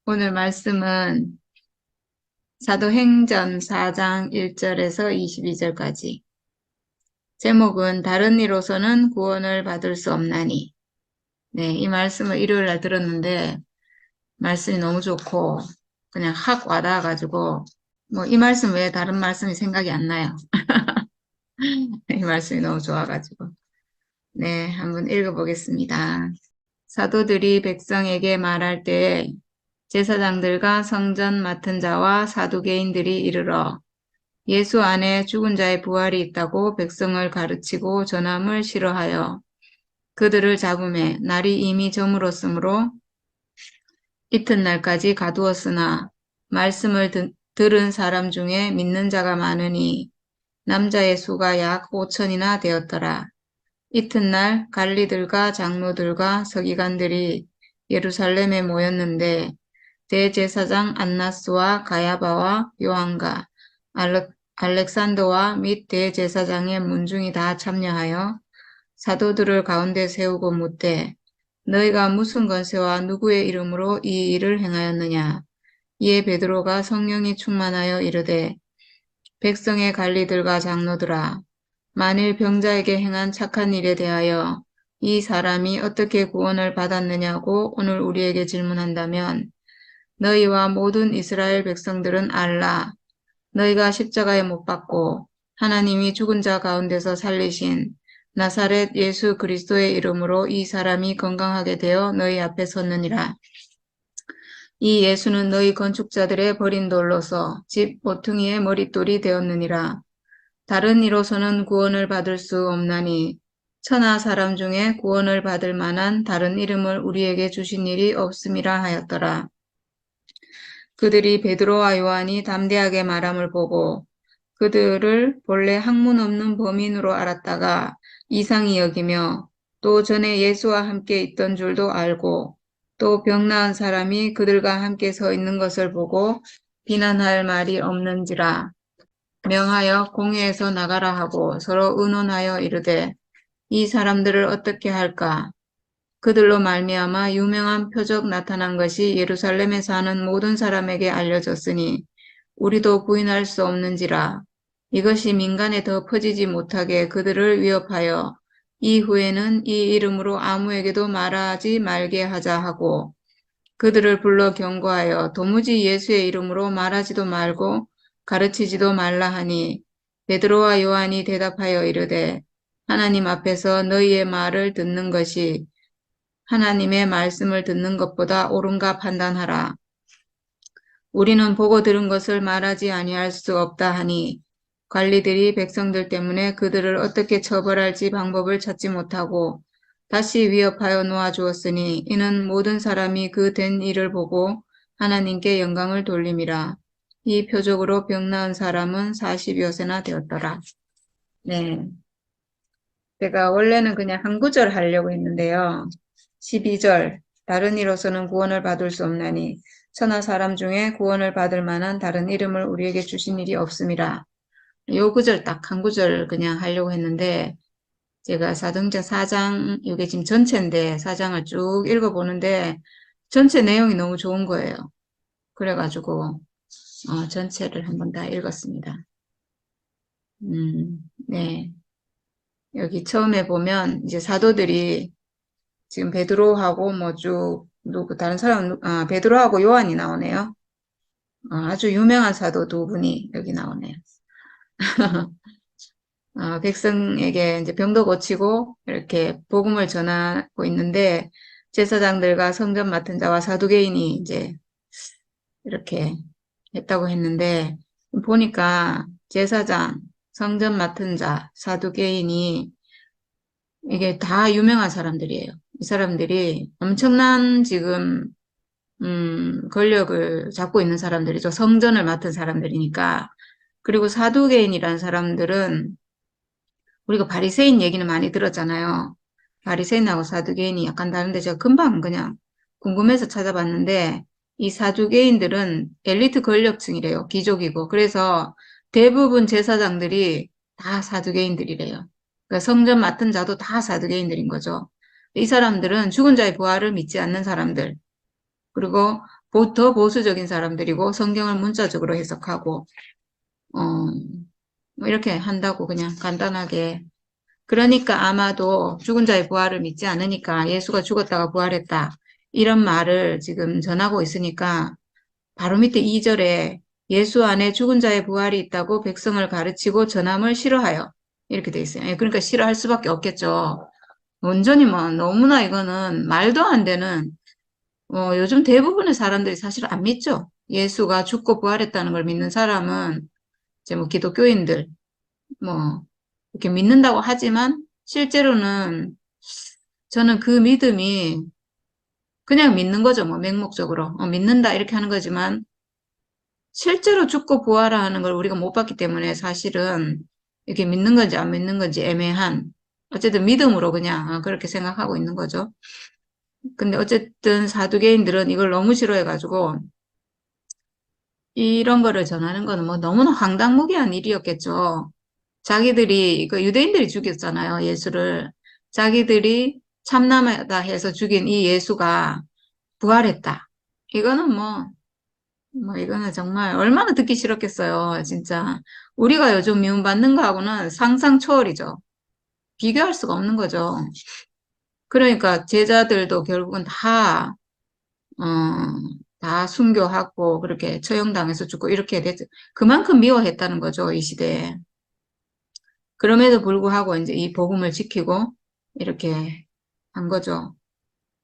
오늘 말씀은 사도행전 4장 1절에서 22절까지. 제목은 다른 이로서는 구원을 받을 수 없나니. 네, 이 말씀을 일요일 날 들었는데 말씀이 너무 좋고 그냥 확 와닿아가지고 뭐 이 말씀 외에 다른 말씀이 생각이 안 나요. 이 말씀이 너무 좋아가지고. 네, 한번 읽어보겠습니다. 사도들이 백성에게 말할 때에 제사장들과 성전 맡은 자와 사두개인들이 이르러 예수 안에 죽은 자의 부활이 있다고 백성을 가르치고 전함을 싫어하여 그들을 잡음에 날이 이미 저물었으므로 이튿날까지 가두었으나 말씀을 들은 사람 중에 믿는 자가 많으니 남자의 수가 약 5천이나 되었더라. 이튿날 관리들과 장로들과 서기관들이 예루살렘에 모였는데 대제사장 안나스와 가야바와 요한과 알렉산더와 및 대제사장의 문중이 다 참여하여 사도들을 가운데 세우고 묻되 너희가 무슨 권세와 누구의 이름으로 이 일을 행하였느냐. 이에 베드로가 성령이 충만하여 이르되 백성의 관리들과 장로들아 만일 병자에게 행한 착한 일에 대하여 이 사람이 어떻게 구원을 받았느냐고 오늘 우리에게 질문한다면 너희와 모든 이스라엘 백성들은 알라. 너희가 십자가에 못 박고 하나님이 죽은 자 가운데서 살리신 나사렛 예수 그리스도의 이름으로 이 사람이 건강하게 되어 너희 앞에 섰느니라. 이 예수는 너희 건축자들의 버린 돌로서 집 모퉁이의 머릿돌이 되었느니라. 다른 이로서는 구원을 받을 수 없나니 천하 사람 중에 구원을 받을 만한 다른 이름을 우리에게 주신 일이 없음이라 하였더라. 그들이 베드로와 요한이 담대하게 말함을 보고 그들을 본래 학문 없는 범인으로 알았다가 이상히 여기며 또 전에 예수와 함께 있던 줄도 알고 또 병 나은 사람이 그들과 함께 서 있는 것을 보고 비난할 말이 없는지라 명하여 공회에서 나가라 하고 서로 의논하여 이르되 이 사람들을 어떻게 할까? 그들로 말미암아 유명한 표적 나타난 것이 예루살렘에 사는 모든 사람에게 알려졌으니 우리도 부인할 수 없는지라. 이것이 민간에 더 퍼지지 못하게 그들을 위협하여 이후에는 이 이름으로 아무에게도 말하지 말게 하자 하고 그들을 불러 경고하여 도무지 예수의 이름으로 말하지도 말고 가르치지도 말라 하니 베드로와 요한이 대답하여 이르되 하나님 앞에서 너희의 말을 듣는 것이 하나님의 말씀을 듣는 것보다 옳은가 판단하라. 우리는 보고 들은 것을 말하지 아니할 수 없다 하니 관리들이 백성들 때문에 그들을 어떻게 처벌할지 방법을 찾지 못하고 다시 위협하여 놓아주었으니 이는 모든 사람이 그 된 일을 보고 하나님께 영광을 돌림이라. 이 표적으로 병 나은 사람은 40여 세나 되었더라. 네. 제가 원래는 그냥 한 구절 하려고 했는데요. 12절 다른 이로서는 구원을 받을 수 없나니 천하 사람 중에 구원을 받을 만한 다른 이름을 우리에게 주신 일이 없음이라. 요 구절 딱 한 구절 그냥 하려고 했는데 제가 사도행전 4장 이게 지금 전체인데 4장을 쭉 읽어보는데 전체 내용이 너무 좋은 거예요. 그래가지고 전체를 한번 다 읽었습니다. 네. 여기 처음에 보면 이제 사도들이 지금 베드로하고 뭐 쭉 누구 다른 사람 베드로하고 요한이 나오네요. 아주 유명한 사도 두 분이 여기 나오네요. 백성에게 이제 병도 고치고 이렇게 복음을 전하고 있는데 제사장들과 성전 맡은 자와 사두개인이 이제 이렇게 했다고 했는데 보니까 제사장, 성전 맡은 자, 사두개인이 이게 다 유명한 사람들이에요. 이 사람들이 엄청난 지금 권력을 잡고 있는 사람들이죠. 성전을 맡은 사람들이니까. 그리고 사두개인이라는 사람들은 우리가 바리새인 얘기는 많이 들었잖아요. 바리새인하고 사두개인이 약간 다른데 제가 금방 그냥 궁금해서 찾아봤는데 이 사두개인들은 엘리트 권력층이래요. 귀족이고. 그래서 대부분 제사장들이 다 사두개인들이래요. 그러니까 성전 맡은 자도 다 사두개인들인 거죠. 이 사람들은 죽은 자의 부활을 믿지 않는 사람들. 그리고 더 보수적인 사람들이고 성경을 문자적으로 해석하고 어, 뭐 이렇게 한다고 그냥 간단하게. 그러니까 아마도 죽은 자의 부활을 믿지 않으니까 예수가 죽었다가 부활했다. 이런 말을 지금 전하고 있으니까 바로 밑에 2절에 예수 안에 죽은 자의 부활이 있다고 백성을 가르치고 전함을 싫어하여. 이렇게 돼 있어요. 예, 그러니까 싫어할 수밖에 없겠죠. 완전히 뭐 너무나 이거는 말도 안 되는 요즘 대부분의 사람들이 사실 안 믿죠. 예수가 죽고 부활했다는 걸 믿는 사람은 이제 뭐 기독교인들 뭐 이렇게 믿는다고 하지만 실제로는 저는 그 믿음이 그냥 믿는 거죠. 뭐 맹목적으로 믿는다 이렇게 하는 거지만 실제로 죽고 부활하는 걸 우리가 못 봤기 때문에 사실은 이렇게 믿는 건지 안 믿는 건지 애매한 어쨌든 믿음으로 그냥 그렇게 생각하고 있는 거죠. 근데 어쨌든 사두개인들은 이걸 너무 싫어해가지고 이런 거를 전하는 거는 뭐 너무나 황당무계한 일이었겠죠. 자기들이 그 유대인들이 죽였잖아요, 예수를. 자기들이 참남하다 해서 죽인 이 예수가 부활했다. 이거는 이거는 정말 얼마나 듣기 싫었겠어요, 진짜. 우리가 요즘 미움받는 거하고는 상상 초월이죠. 비교할 수가 없는 거죠. 그러니까 제자들도 결국은 어, 다 순교하고 그렇게 처형당해서 죽고 이렇게 됐죠. 그만큼 미워했다는 거죠, 이 시대에. 그럼에도 불구하고 이제 이 복음을 지키고 이렇게 한 거죠.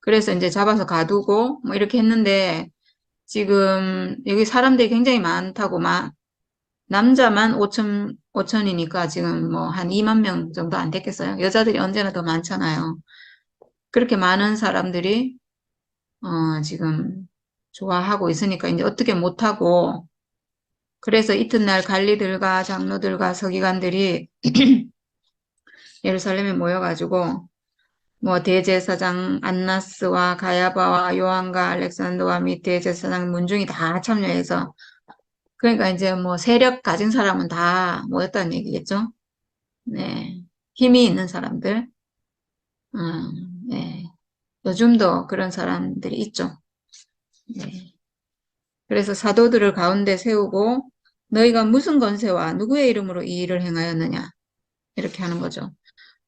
그래서 이제 잡아서 가두고 뭐 이렇게 했는데 지금 여기 사람들이 굉장히 많다고 남자만 5천이니까 지금 뭐 한 2만 명 정도 안 됐겠어요. 여자들이 언제나 더 많잖아요. 그렇게 많은 사람들이 지금 좋아하고 있으니까 이제 어떻게 못하고 그래서 이튿날 관리들과 장로들과 서기관들이 예루살렘에 모여가지고 뭐 대제사장 안나스와 가야바와 요한과 알렉산더와 및 대제사장 문중이 다 참여해서 그러니까 이제 뭐 세력 가진 사람은 다 모였다는 얘기겠죠. 네. 힘이 있는 사람들. 네. 요즘도 그런 사람들이 있죠. 네. 그래서 사도들을 가운데 세우고 너희가 무슨 권세와 누구의 이름으로 이 일을 행하였느냐 이렇게 하는 거죠.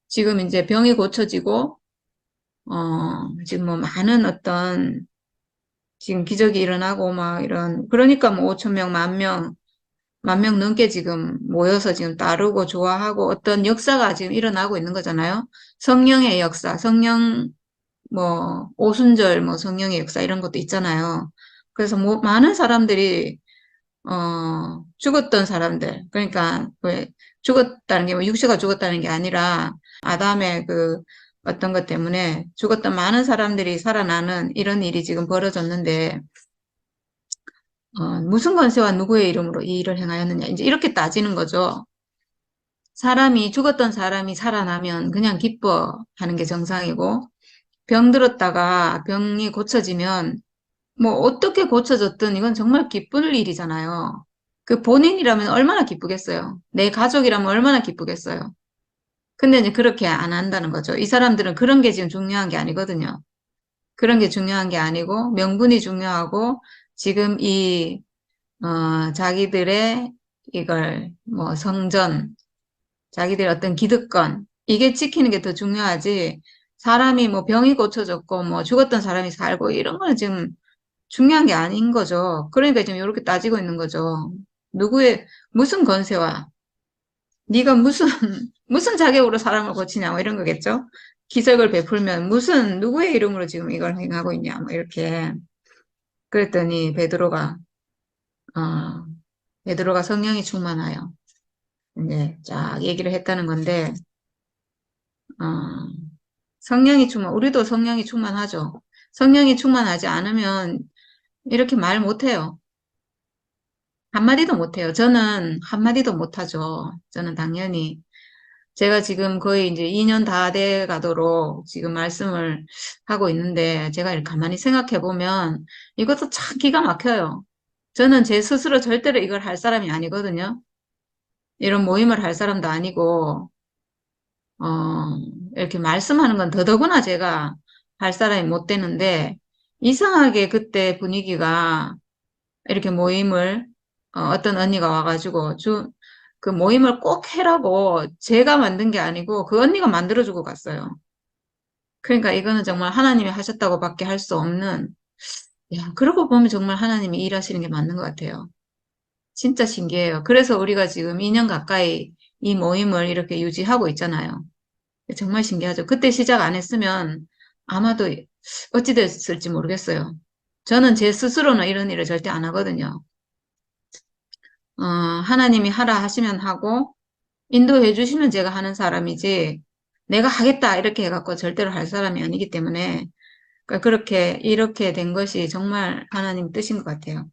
지금 이제 병이 고쳐지고 지금 뭐 많은 어떤 지금 기적이 일어나고 막 이런 그러니까 뭐 5천 명, 만 명 넘게 지금 모여서 지금 따르고 좋아하고 어떤 역사가 지금 일어나고 있는 거잖아요. 성령의 역사, 성령 뭐 오순절 뭐 성령의 역사 이런 것도 있잖아요. 그래서 뭐 많은 사람들이 죽었던 사람들 그러니까 왜 죽었다는 게 뭐 육체가 죽었다는 게 아니라 아담의 그 어떤 것 때문에 죽었던 많은 사람들이 살아나는 이런 일이 지금 벌어졌는데 무슨 권세와 누구의 이름으로 이 일을 행하였느냐 이제 이렇게 따지는 거죠. 죽었던 사람이 살아나면 그냥 기뻐하는 게 정상이고 병 들었다가 병이 고쳐지면 뭐 어떻게 고쳐졌든 이건 정말 기쁠 일이잖아요. 그 본인이라면 얼마나 기쁘겠어요. 내 가족이라면 얼마나 기쁘겠어요. 근데 이제 그렇게 안 한다는 거죠. 이 사람들은 그런 게 지금 중요한 게 아니거든요. 그런 게 중요한 게 아니고 명분이 중요하고 지금 자기들의 이걸 뭐 성전, 자기들의 어떤 기득권 이게 지키는 게 더 중요하지. 사람이 뭐 병이 고쳐졌고 뭐 죽었던 사람이 살고 이런 거는 지금 중요한 게 아닌 거죠. 그러니까 지금 이렇게 따지고 있는 거죠. 무슨 권세와, 네가 무슨, 무슨 자격으로 사람을 고치냐, 뭐 이런 거겠죠? 기적을 베풀면 누구의 이름으로 지금 이걸 행하고 있냐, 뭐 이렇게. 그랬더니 어, 베드로가 성령이 충만하여, 이제 쫙 얘기를 했다는 건데, 어, 우리도 성령이 충만하죠. 성령이 충만하지 않으면 이렇게 말 못해요. 한마디도 못해요. 저는 한마디도 못하죠. 저는 당연히. 제가 지금 거의 이제 2년 다 돼 가도록 지금 말씀을 하고 있는데, 제가 이렇게 가만히 생각해 보면 이것도 참 기가 막혀요. 저는 제 스스로 절대로 이걸 할 사람이 아니거든요. 이런 모임을 할 사람도 아니고, 어, 이렇게 말씀하는 건 더더구나 제가 할 사람이 못 되는데, 이상하게 그때 분위기가 이렇게 모임을, 어떤 언니가 와가지고, 그 모임을 꼭 해라고 제가 만든 게 아니고 그 언니가 만들어주고 갔어요. 그러니까 이거는 정말 하나님이 하셨다고밖에 할 수 없는, 야, 그러고 보면 정말 하나님이 일하시는 게 맞는 것 같아요. 진짜 신기해요. 그래서 우리가 지금 2년 가까이 이 모임을 이렇게 유지하고 있잖아요. 정말 신기하죠. 그때 시작 안 했으면 아마도 어찌 됐을지 모르겠어요. 저는 제 스스로는 이런 일을 절대 안 하거든요. 하나님이 하라 하시면 하고, 인도해 주시면 제가 하는 사람이지, 내가 하겠다 이렇게 해갖고 절대로 할 사람이 아니기 때문에, 그러니까 그렇게, 이렇게 된 것이 정말 하나님 뜻인 것 같아요.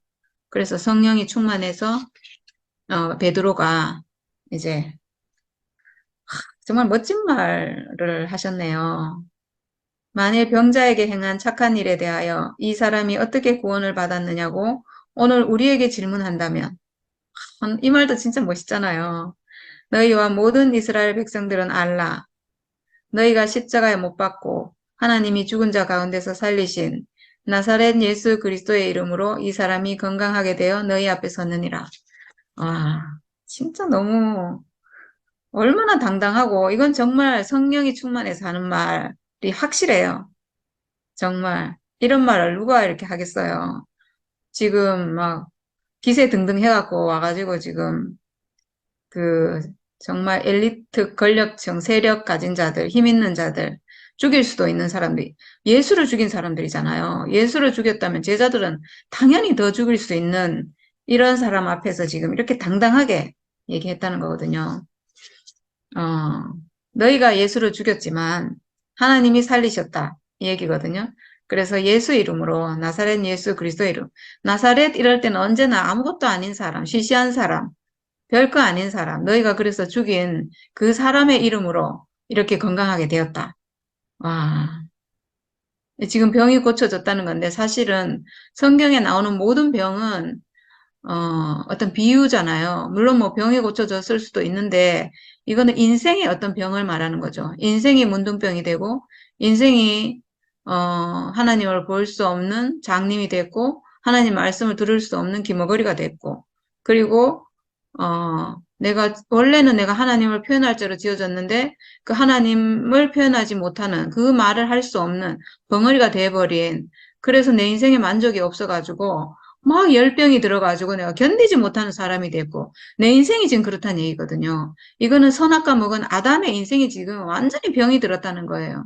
그래서 성령이 충만해서, 베드로가 이제 정말 멋진 말을 하셨네요. 만일 병자에게 행한 착한 일에 대하여 이 사람이 어떻게 구원을 받았느냐고 오늘 우리에게 질문한다면, 이 말도 진짜 멋있잖아요. 너희와 모든 이스라엘 백성들은 알라. 너희가 십자가에 못 박고 하나님이 죽은 자 가운데서 살리신 나사렛 예수 그리스도의 이름으로 이 사람이 건강하게 되어 너희 앞에 섰느니라. 와, 진짜 너무 얼마나 당당하고 이건 정말 성령이 충만해서 하는 말이 확실해요. 정말 이런 말을 누가 이렇게 하겠어요. 지금 막 기세 등등 해갖고 와가지고 지금 그 정말 엘리트 권력층 세력 가진 자들, 힘 있는 자들, 죽일 수도 있는 사람들이 예수를 죽인 사람들이잖아요. 예수를 죽였다면 제자들은 당연히 더 죽일 수 있는 이런 사람 앞에서 지금 이렇게 당당하게 얘기했다는 거거든요. 어, 너희가 예수를 죽였지만 하나님이 살리셨다 이 얘기거든요. 그래서 예수 이름으로 나사렛 예수 그리스도 이름 나사렛 이럴 때는 언제나 아무것도 아닌 사람, 시시한 사람, 별거 아닌 사람, 너희가 그래서 죽인 그 사람의 이름으로 이렇게 건강하게 되었다. 와, 지금 병이 고쳐졌다는 건데 사실은 성경에 나오는 모든 병은 어떤 비유잖아요. 물론 뭐 병이 고쳐졌을 수도 있는데 이거는 인생의 어떤 병을 말하는 거죠. 인생이 문둥병이 되고 인생이 하나님을 볼 수 없는 장님이 됐고 하나님 말씀을 들을 수 없는 귀머거리가 됐고 그리고 원래는 내가 하나님을 표현할 자로 지어졌는데, 그 하나님을 표현하지 못하는, 그 말을 할 수 없는 벙어리가 돼버린, 그래서 내 인생에 만족이 없어가지고, 막 열병이 들어가지고 내가 견디지 못하는 사람이 됐고, 내 인생이 지금 그렇다는 얘기거든요. 이거는 선악과 먹은 아담의 인생이 지금 완전히 병이 들었다는 거예요.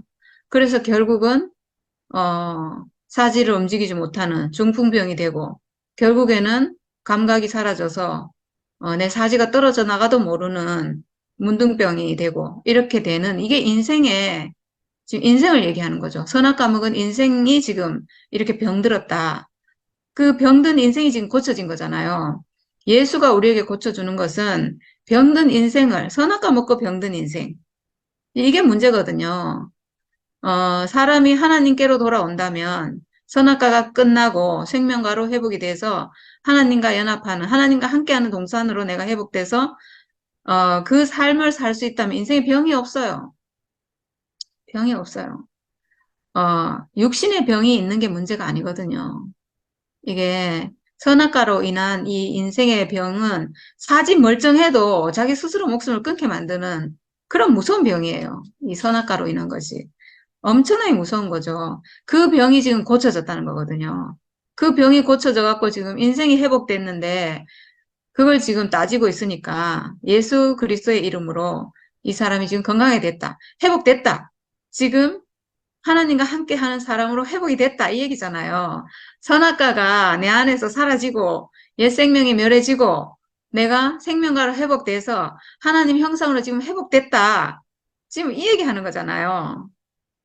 그래서 결국은, 사지를 움직이지 못하는 중풍병이 되고, 결국에는 감각이 사라져서 내 사지가 떨어져 나가도 모르는 문둥병이 되고 이렇게 되는 이게 인생의 지금 인생을 얘기하는 거죠. 선악 과목은 인생이 지금 이렇게 병들었다. 그 병든 인생이 지금 고쳐진 거잖아요. 예수가 우리에게 고쳐주는 것은 병든 인생을 선악과 먹고 병든 인생 이게 문제거든요. 사람이 하나님께로 돌아온다면 선악과가 끝나고 생명과로 회복이 돼서 하나님과 연합하는 하나님과 함께하는 동산으로 내가 회복돼서 그 삶을 살 수 있다면 인생에 병이 없어요. 병이 없어요. 육신의 병이 있는 게 문제가 아니거든요. 이게 선악과로 인한 이 인생의 병은 사지 멀쩡해도 자기 스스로 목숨을 끊게 만드는 그런 무서운 병이에요. 이 선악과로 인한 것이. 엄청나게 무서운 거죠. 그 병이 지금 고쳐졌다는 거거든요. 그 병이 고쳐져 갖고 지금 인생이 회복됐는데 그걸 지금 따지고 있으니까 예수 그리스도의 이름으로 이 사람이 지금 건강하게 됐다. 회복됐다. 지금 하나님과 함께 하는 사람으로 회복이 됐다. 이 얘기잖아요. 선악과가 내 안에서 사라지고 옛 생명이 멸해지고 내가 생명과로 회복돼서 하나님 형상으로 지금 회복됐다. 지금 이 얘기하는 거잖아요.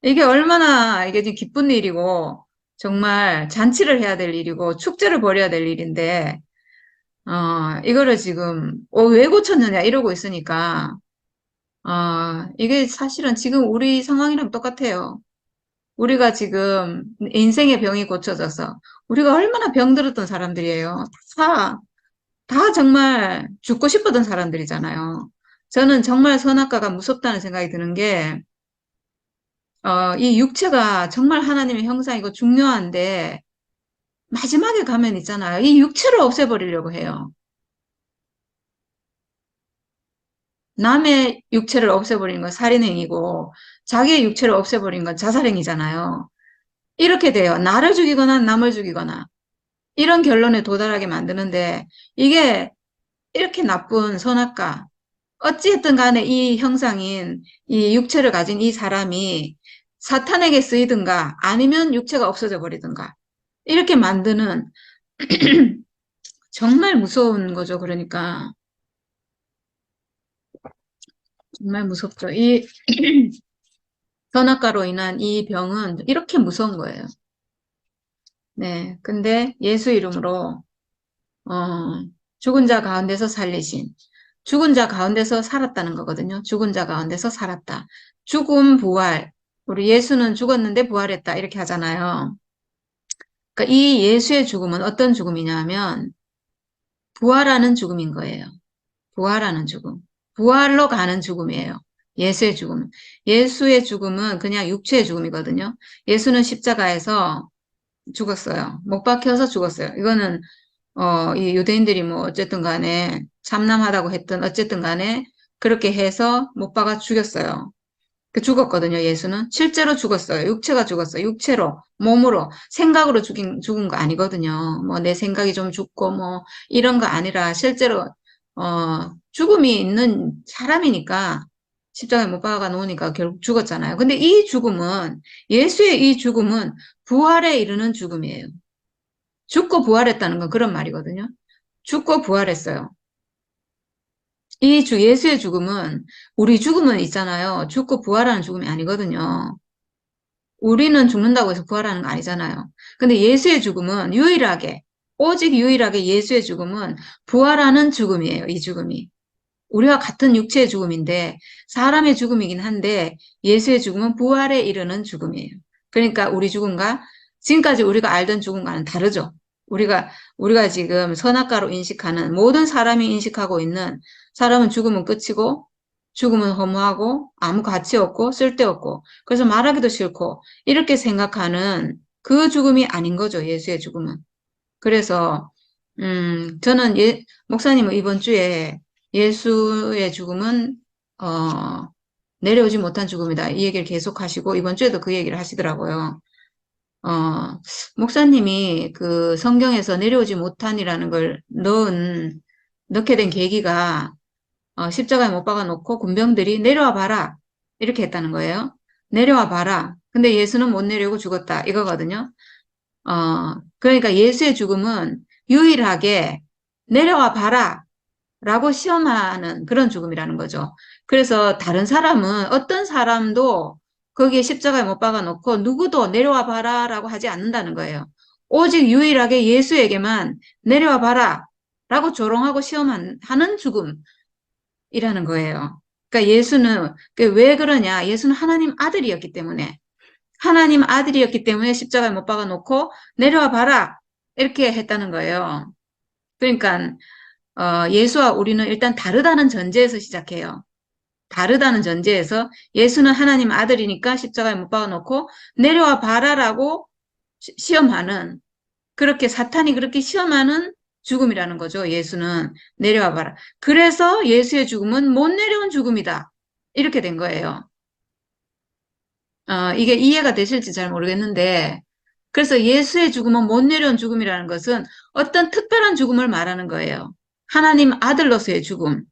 이게 얼마나 이게 지금 기쁜 일이고 정말 잔치를 해야 될 일이고 축제를 벌여야 될 일인데 이거를 지금, 왜 고쳤느냐, 이러고 있으니까, 이게 사실은 지금 우리 상황이랑 똑같아요. 우리가 지금 인생의 병이 고쳐져서, 우리가 얼마나 병들었던 사람들이에요. 다, 다 정말 죽고 싶었던 사람들이잖아요. 저는 정말 선악과가 무섭다는 생각이 드는 게, 이 육체가 정말 하나님의 형상이고 중요한데 마지막에 가면 있잖아요. 이 육체를 없애버리려고 해요. 남의 육체를 없애버리는 건 살인행위고 자기의 육체를 없애버리는 건 자살행위잖아요. 이렇게 돼요. 나를 죽이거나 남을 죽이거나 이런 결론에 도달하게 만드는데 이게 이렇게 나쁜 선악과 어찌했든 간에 이 형상인 이 육체를 가진 이 사람이 사탄에게 쓰이든가 아니면 육체가 없어져 버리든가 이렇게 만드는 정말 무서운 거죠. 그러니까 정말 무섭죠. 이 선악과로 인한 이 병은 이렇게 무서운 거예요. 네. 근데 예수 이름으로 어, 죽은 자 가운데서 살리신 죽은 자 가운데서 살았다는 거거든요. 죽은 자 가운데서 살았다. 죽음 부활. 우리 예수는 죽었는데 부활했다. 이렇게 하잖아요. 그러니까 이 예수의 죽음은 어떤 죽음이냐면 부활하는 죽음인 거예요. 부활하는 죽음. 부활로 가는 죽음이에요. 예수의 죽음은. 예수의 죽음은 그냥 육체의 죽음이거든요. 예수는 십자가에서 죽었어요. 못 박혀서 죽었어요. 이거는 이 유대인들이 뭐 어쨌든 간에 참남하다고 했던 어쨌든 간에 그렇게 해서 못 박아 죽였어요. 그 죽었거든요, 예수는. 실제로 죽었어요. 육체가 죽었어요. 육체로, 몸으로, 생각으로 죽은 거 아니거든요. 뭐 내 생각이 좀 죽고 뭐 이런 거 아니라 실제로, 죽음이 있는 사람이니까 십자가에 못 박아 놓으니까 결국 죽었잖아요. 근데 이 죽음은, 예수의 이 죽음은 부활에 이르는 죽음이에요. 죽고 부활했다는 건 그런 말이거든요. 죽고 부활했어요. 예수의 죽음은 우리 죽음은 있잖아요. 죽고 부활하는 죽음이 아니거든요. 우리는 죽는다고 해서 부활하는 거 아니잖아요. 근데 예수의 죽음은 유일하게, 오직 유일하게 예수의 죽음은 부활하는 죽음이에요. 이 죽음이. 우리와 같은 육체의 죽음인데 사람의 죽음이긴 한데 예수의 죽음은 부활에 이르는 죽음이에요. 그러니까 우리 죽음과 지금까지 우리가 알던 죽음과는 다르죠. 우리가 지금 선악과로 인식하는 모든 사람이 인식하고 있는 사람은 죽으면 끝이고 죽으면 허무하고 아무 가치 없고 쓸데없고 그래서 말하기도 싫고 이렇게 생각하는 그 죽음이 아닌 거죠. 예수의 죽음은. 그래서 저는 목사님은 이번 주에 예수의 죽음은 내려오지 못한 죽음이다. 이 얘기를 계속 하시고 이번 주에도 그 얘기를 하시더라고요. 목사님이 그 성경에서 내려오지 못한이라는 걸 넣게 된 계기가 십자가에 못 박아 놓고 군병들이 내려와 봐라. 이렇게 했다는 거예요. 내려와 봐라. 근데 예수는 못 내려오고 죽었다. 이거거든요. 그러니까 예수의 죽음은 유일하게 내려와 봐라. 라고 시험하는 그런 죽음이라는 거죠. 그래서 다른 사람은 어떤 사람도 거기에 십자가에 못 박아 놓고 누구도 내려와 봐라 라고 하지 않는다는 거예요. 오직 유일하게 예수에게만 내려와 봐라 라고 조롱하고 시험하는 죽음이라는 거예요. 그러니까 예수는 왜 그러냐? 예수는 하나님 아들이었기 때문에 하나님 아들이었기 때문에 십자가에 못 박아 놓고 내려와 봐라 이렇게 했다는 거예요. 그러니까 예수와 우리는 일단 다르다는 전제에서 시작해요. 다르다는 전제에서 예수는 하나님 아들이니까 십자가에 못 박아놓고 내려와 봐라라고 시험하는 그렇게 사탄이 그렇게 시험하는 죽음이라는 거죠. 예수는 내려와 봐라. 그래서 예수의 죽음은 못 내려온 죽음이다. 이렇게 된 거예요. 이게 이해가 되실지 잘 모르겠는데 그래서 예수의 죽음은 못 내려온 죽음이라는 것은 어떤 특별한 죽음을 말하는 거예요. 하나님 아들로서의 죽음.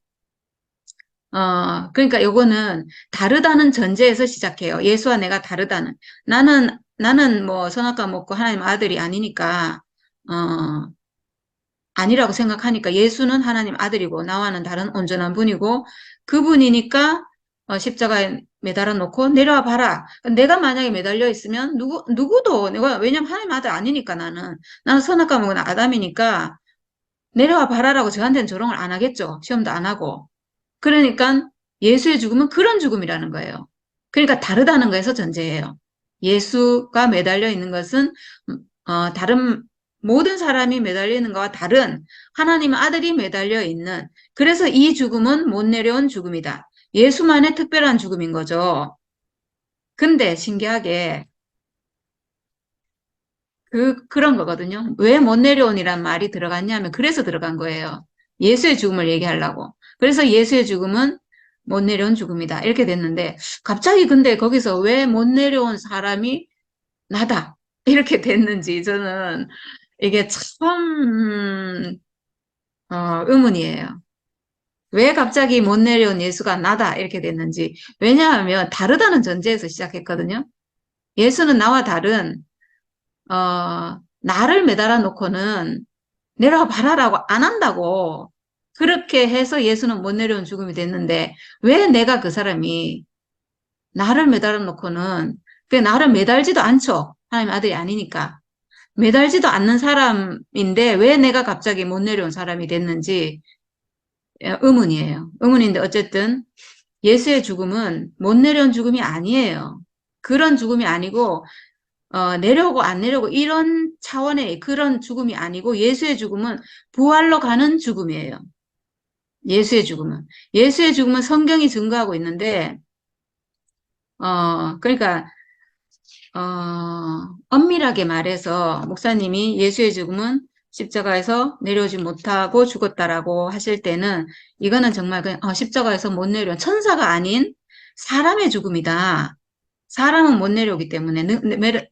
그러니까 요거는 다르다는 전제에서 시작해요. 예수와 내가 다르다는. 나는 뭐 선악과 먹고 하나님 아들이 아니니까, 아니라고 생각하니까 예수는 하나님 아들이고 나와는 다른 온전한 분이고 그분이니까 십자가에 매달아 놓고 내려와 봐라. 내가 만약에 매달려 있으면 누구도 왜냐면 하나님 아들 아니니까 나는 선악과 먹은 아담이니까 내려와 봐라라고 저한테는 조롱을 안 하겠죠. 시험도 안 하고. 그러니까 예수의 죽음은 그런 죽음이라는 거예요. 그러니까 다르다는 거에서 전제예요. 예수가 매달려 있는 것은 다른 모든 사람이 매달려 있는 것과 다른 하나님 아들이 매달려 있는 그래서 이 죽음은 못 내려온 죽음이다. 예수만의 특별한 죽음인 거죠. 근데 신기하게 그런 거거든요. 왜 못 내려온이란 말이 들어갔냐면 그래서 들어간 거예요. 예수의 죽음을 얘기하려고. 그래서 예수의 죽음은 못 내려온 죽음이다. 이렇게 됐는데 갑자기 근데 거기서 왜 못 내려온 사람이 나다. 이렇게 됐는지 저는 이게 참 의문이에요. 왜 갑자기 못 내려온 예수가 나다. 이렇게 됐는지. 왜냐하면 다르다는 전제에서 시작했거든요. 예수는 나와 다른 나를 매달아 놓고는 내려와 봐라라고 안 한다고. 그렇게 해서 예수는 못 내려온 죽음이 됐는데 왜 내가 그 사람이 나를 매달아 놓고는 그 나를 매달지도 않죠. 하나님 아들이 아니니까. 매달지도 않는 사람인데 왜 내가 갑자기 못 내려온 사람이 됐는지 의문이에요. 의문인데 어쨌든 예수의 죽음은 못 내려온 죽음이 아니에요. 그런 죽음이 아니고 내려오고 안 내려오고 이런 차원의 그런 죽음이 아니고 예수의 죽음은 부활로 가는 죽음이에요. 예수의 죽음은. 예수의 죽음은 성경이 증거하고 있는데, 그러니까, 엄밀하게 말해서 목사님이 예수의 죽음은 십자가에서 내려오지 못하고 죽었다라고 하실 때는 이거는 정말 그냥 십자가에서 못 내려온 천사가 아닌 사람의 죽음이다. 사람은 못 내려오기 때문에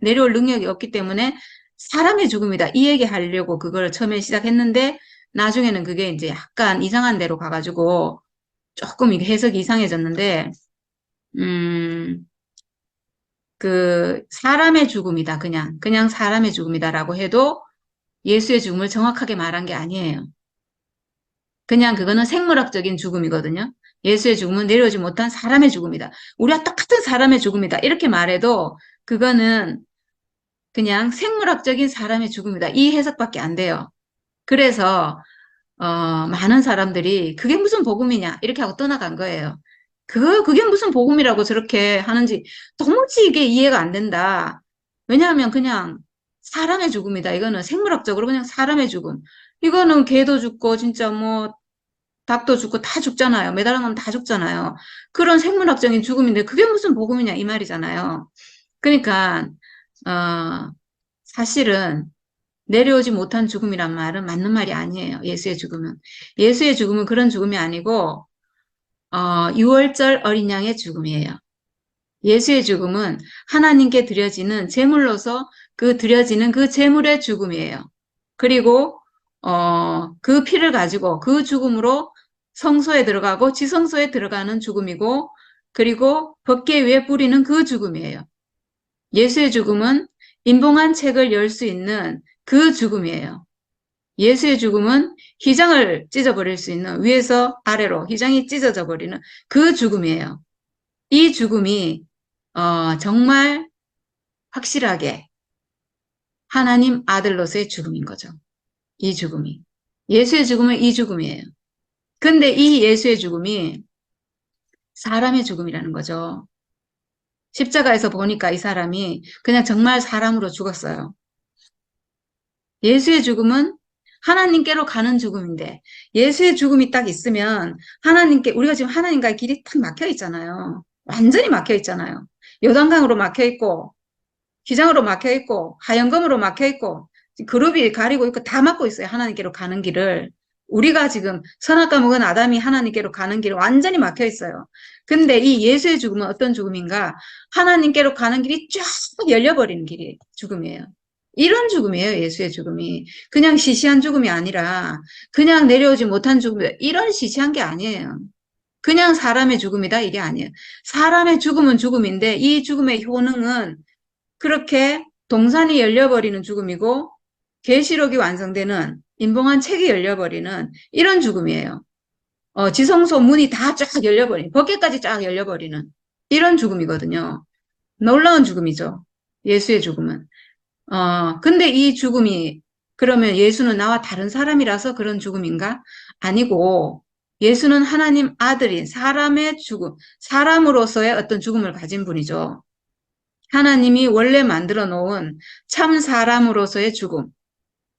내려올 능력이 없기 때문에 사람의 죽음이다. 이 얘기 하려고 그걸 처음에 시작했는데 나중에는 그게 이제 약간 이상한 데로 가가지고 조금 이게 해석이 이상해졌는데 음, 그 사람의 죽음이다. 그냥 사람의 죽음이다라고 해도 예수의 죽음을 정확하게 말한 게 아니에요. 그냥 그거는 생물학적인 죽음이거든요. 예수의 죽음은 내려오지 못한 사람의 죽음이다. 우리와 똑같은 사람의 죽음이다. 이렇게 말해도 그거는 그냥 생물학적인 사람의 죽음이다. 이 해석밖에 안 돼요. 그래서 많은 사람들이 그게 무슨 복음이냐 이렇게 하고 떠나간 거예요. 그게 무슨 복음이라고 저렇게 하는지 도무지 이게 이해가 안 된다. 왜냐하면 그냥 사람의 죽음이다. 이거는 생물학적으로 그냥 사람의 죽음. 이거는 개도 죽고 진짜 뭐 닭도 죽고 다 죽잖아요. 매달아 놓으면 다 죽잖아요. 그런 생물학적인 죽음인데 그게 무슨 복음이냐 이 말이잖아요. 그러니까 어, 사실은 내려오지 못한 죽음이란 말은 맞는 말이 아니에요. 예수의 죽음은. 예수의 죽음은 그런 죽음이 아니고 유월절 어린 양의 죽음이에요. 예수의 죽음은 하나님께 드려지는 제물로서 그 드려지는 그 제물의 죽음이에요. 그리고 그 피를 가지고 그 죽음으로 성소에 들어가고 지성소에 들어가는 죽음이고 그리고 법궤 위에 뿌리는 그 죽음이에요. 예수의 죽음은 인봉한 책을 열 수 있는 그 죽음이에요. 예수의 죽음은 휘장을 찢어버릴 수 있는 위에서 아래로 휘장이 찢어져 버리는 그 죽음이에요. 이 죽음이 정말 확실하게 하나님 아들로서의 죽음인 거죠. 이 죽음이. 예수의 죽음은 이 죽음이에요. 근데 이 예수의 죽음이 사람의 죽음이라는 거죠. 십자가에서 보니까 이 사람이 그냥 정말 사람으로 죽었어요. 예수의 죽음은 하나님께로 가는 죽음인데 예수의 죽음이 딱 있으면 하나님께 우리가 지금 하나님과의 길이 딱 막혀 있잖아요. 완전히 막혀 있잖아요. 요단강으로 막혀 있고 기장으로 막혀 있고 하얀검으로 막혀 있고 그룹이 가리고 있고 다 막고 있어요. 하나님께로 가는 길을. 우리가 지금 선악과 먹은 아담이 하나님께로 가는 길을 완전히 막혀 있어요. 근데 이 예수의 죽음은 어떤 죽음인가? 하나님께로 가는 길이 쫙 열려버리는 길이 죽음이에요. 이런 죽음이에요. 예수의 죽음이. 그냥 시시한 죽음이 아니라 그냥 내려오지 못한 죽음이에요. 이런 시시한 게 아니에요. 그냥 사람의 죽음이다 이게 아니에요. 사람의 죽음은 죽음인데 이 죽음의 효능은 그렇게 동산이 열려버리는 죽음이고 계시록이 완성되는 인봉한 책이 열려버리는 이런 죽음이에요. 지성소 문이 다 쫙 열려버리는 법궤까지 쫙 열려버리는 이런 죽음이거든요. 놀라운 죽음이죠. 예수의 죽음은. 근데 이 죽음이 그러면 예수는 나와 다른 사람이라서 그런 죽음인가? 아니고 예수는 하나님 아들인 사람의 죽음, 사람으로서의 어떤 죽음을 가진 분이죠. 하나님이 원래 만들어 놓은 참 사람으로서의 죽음,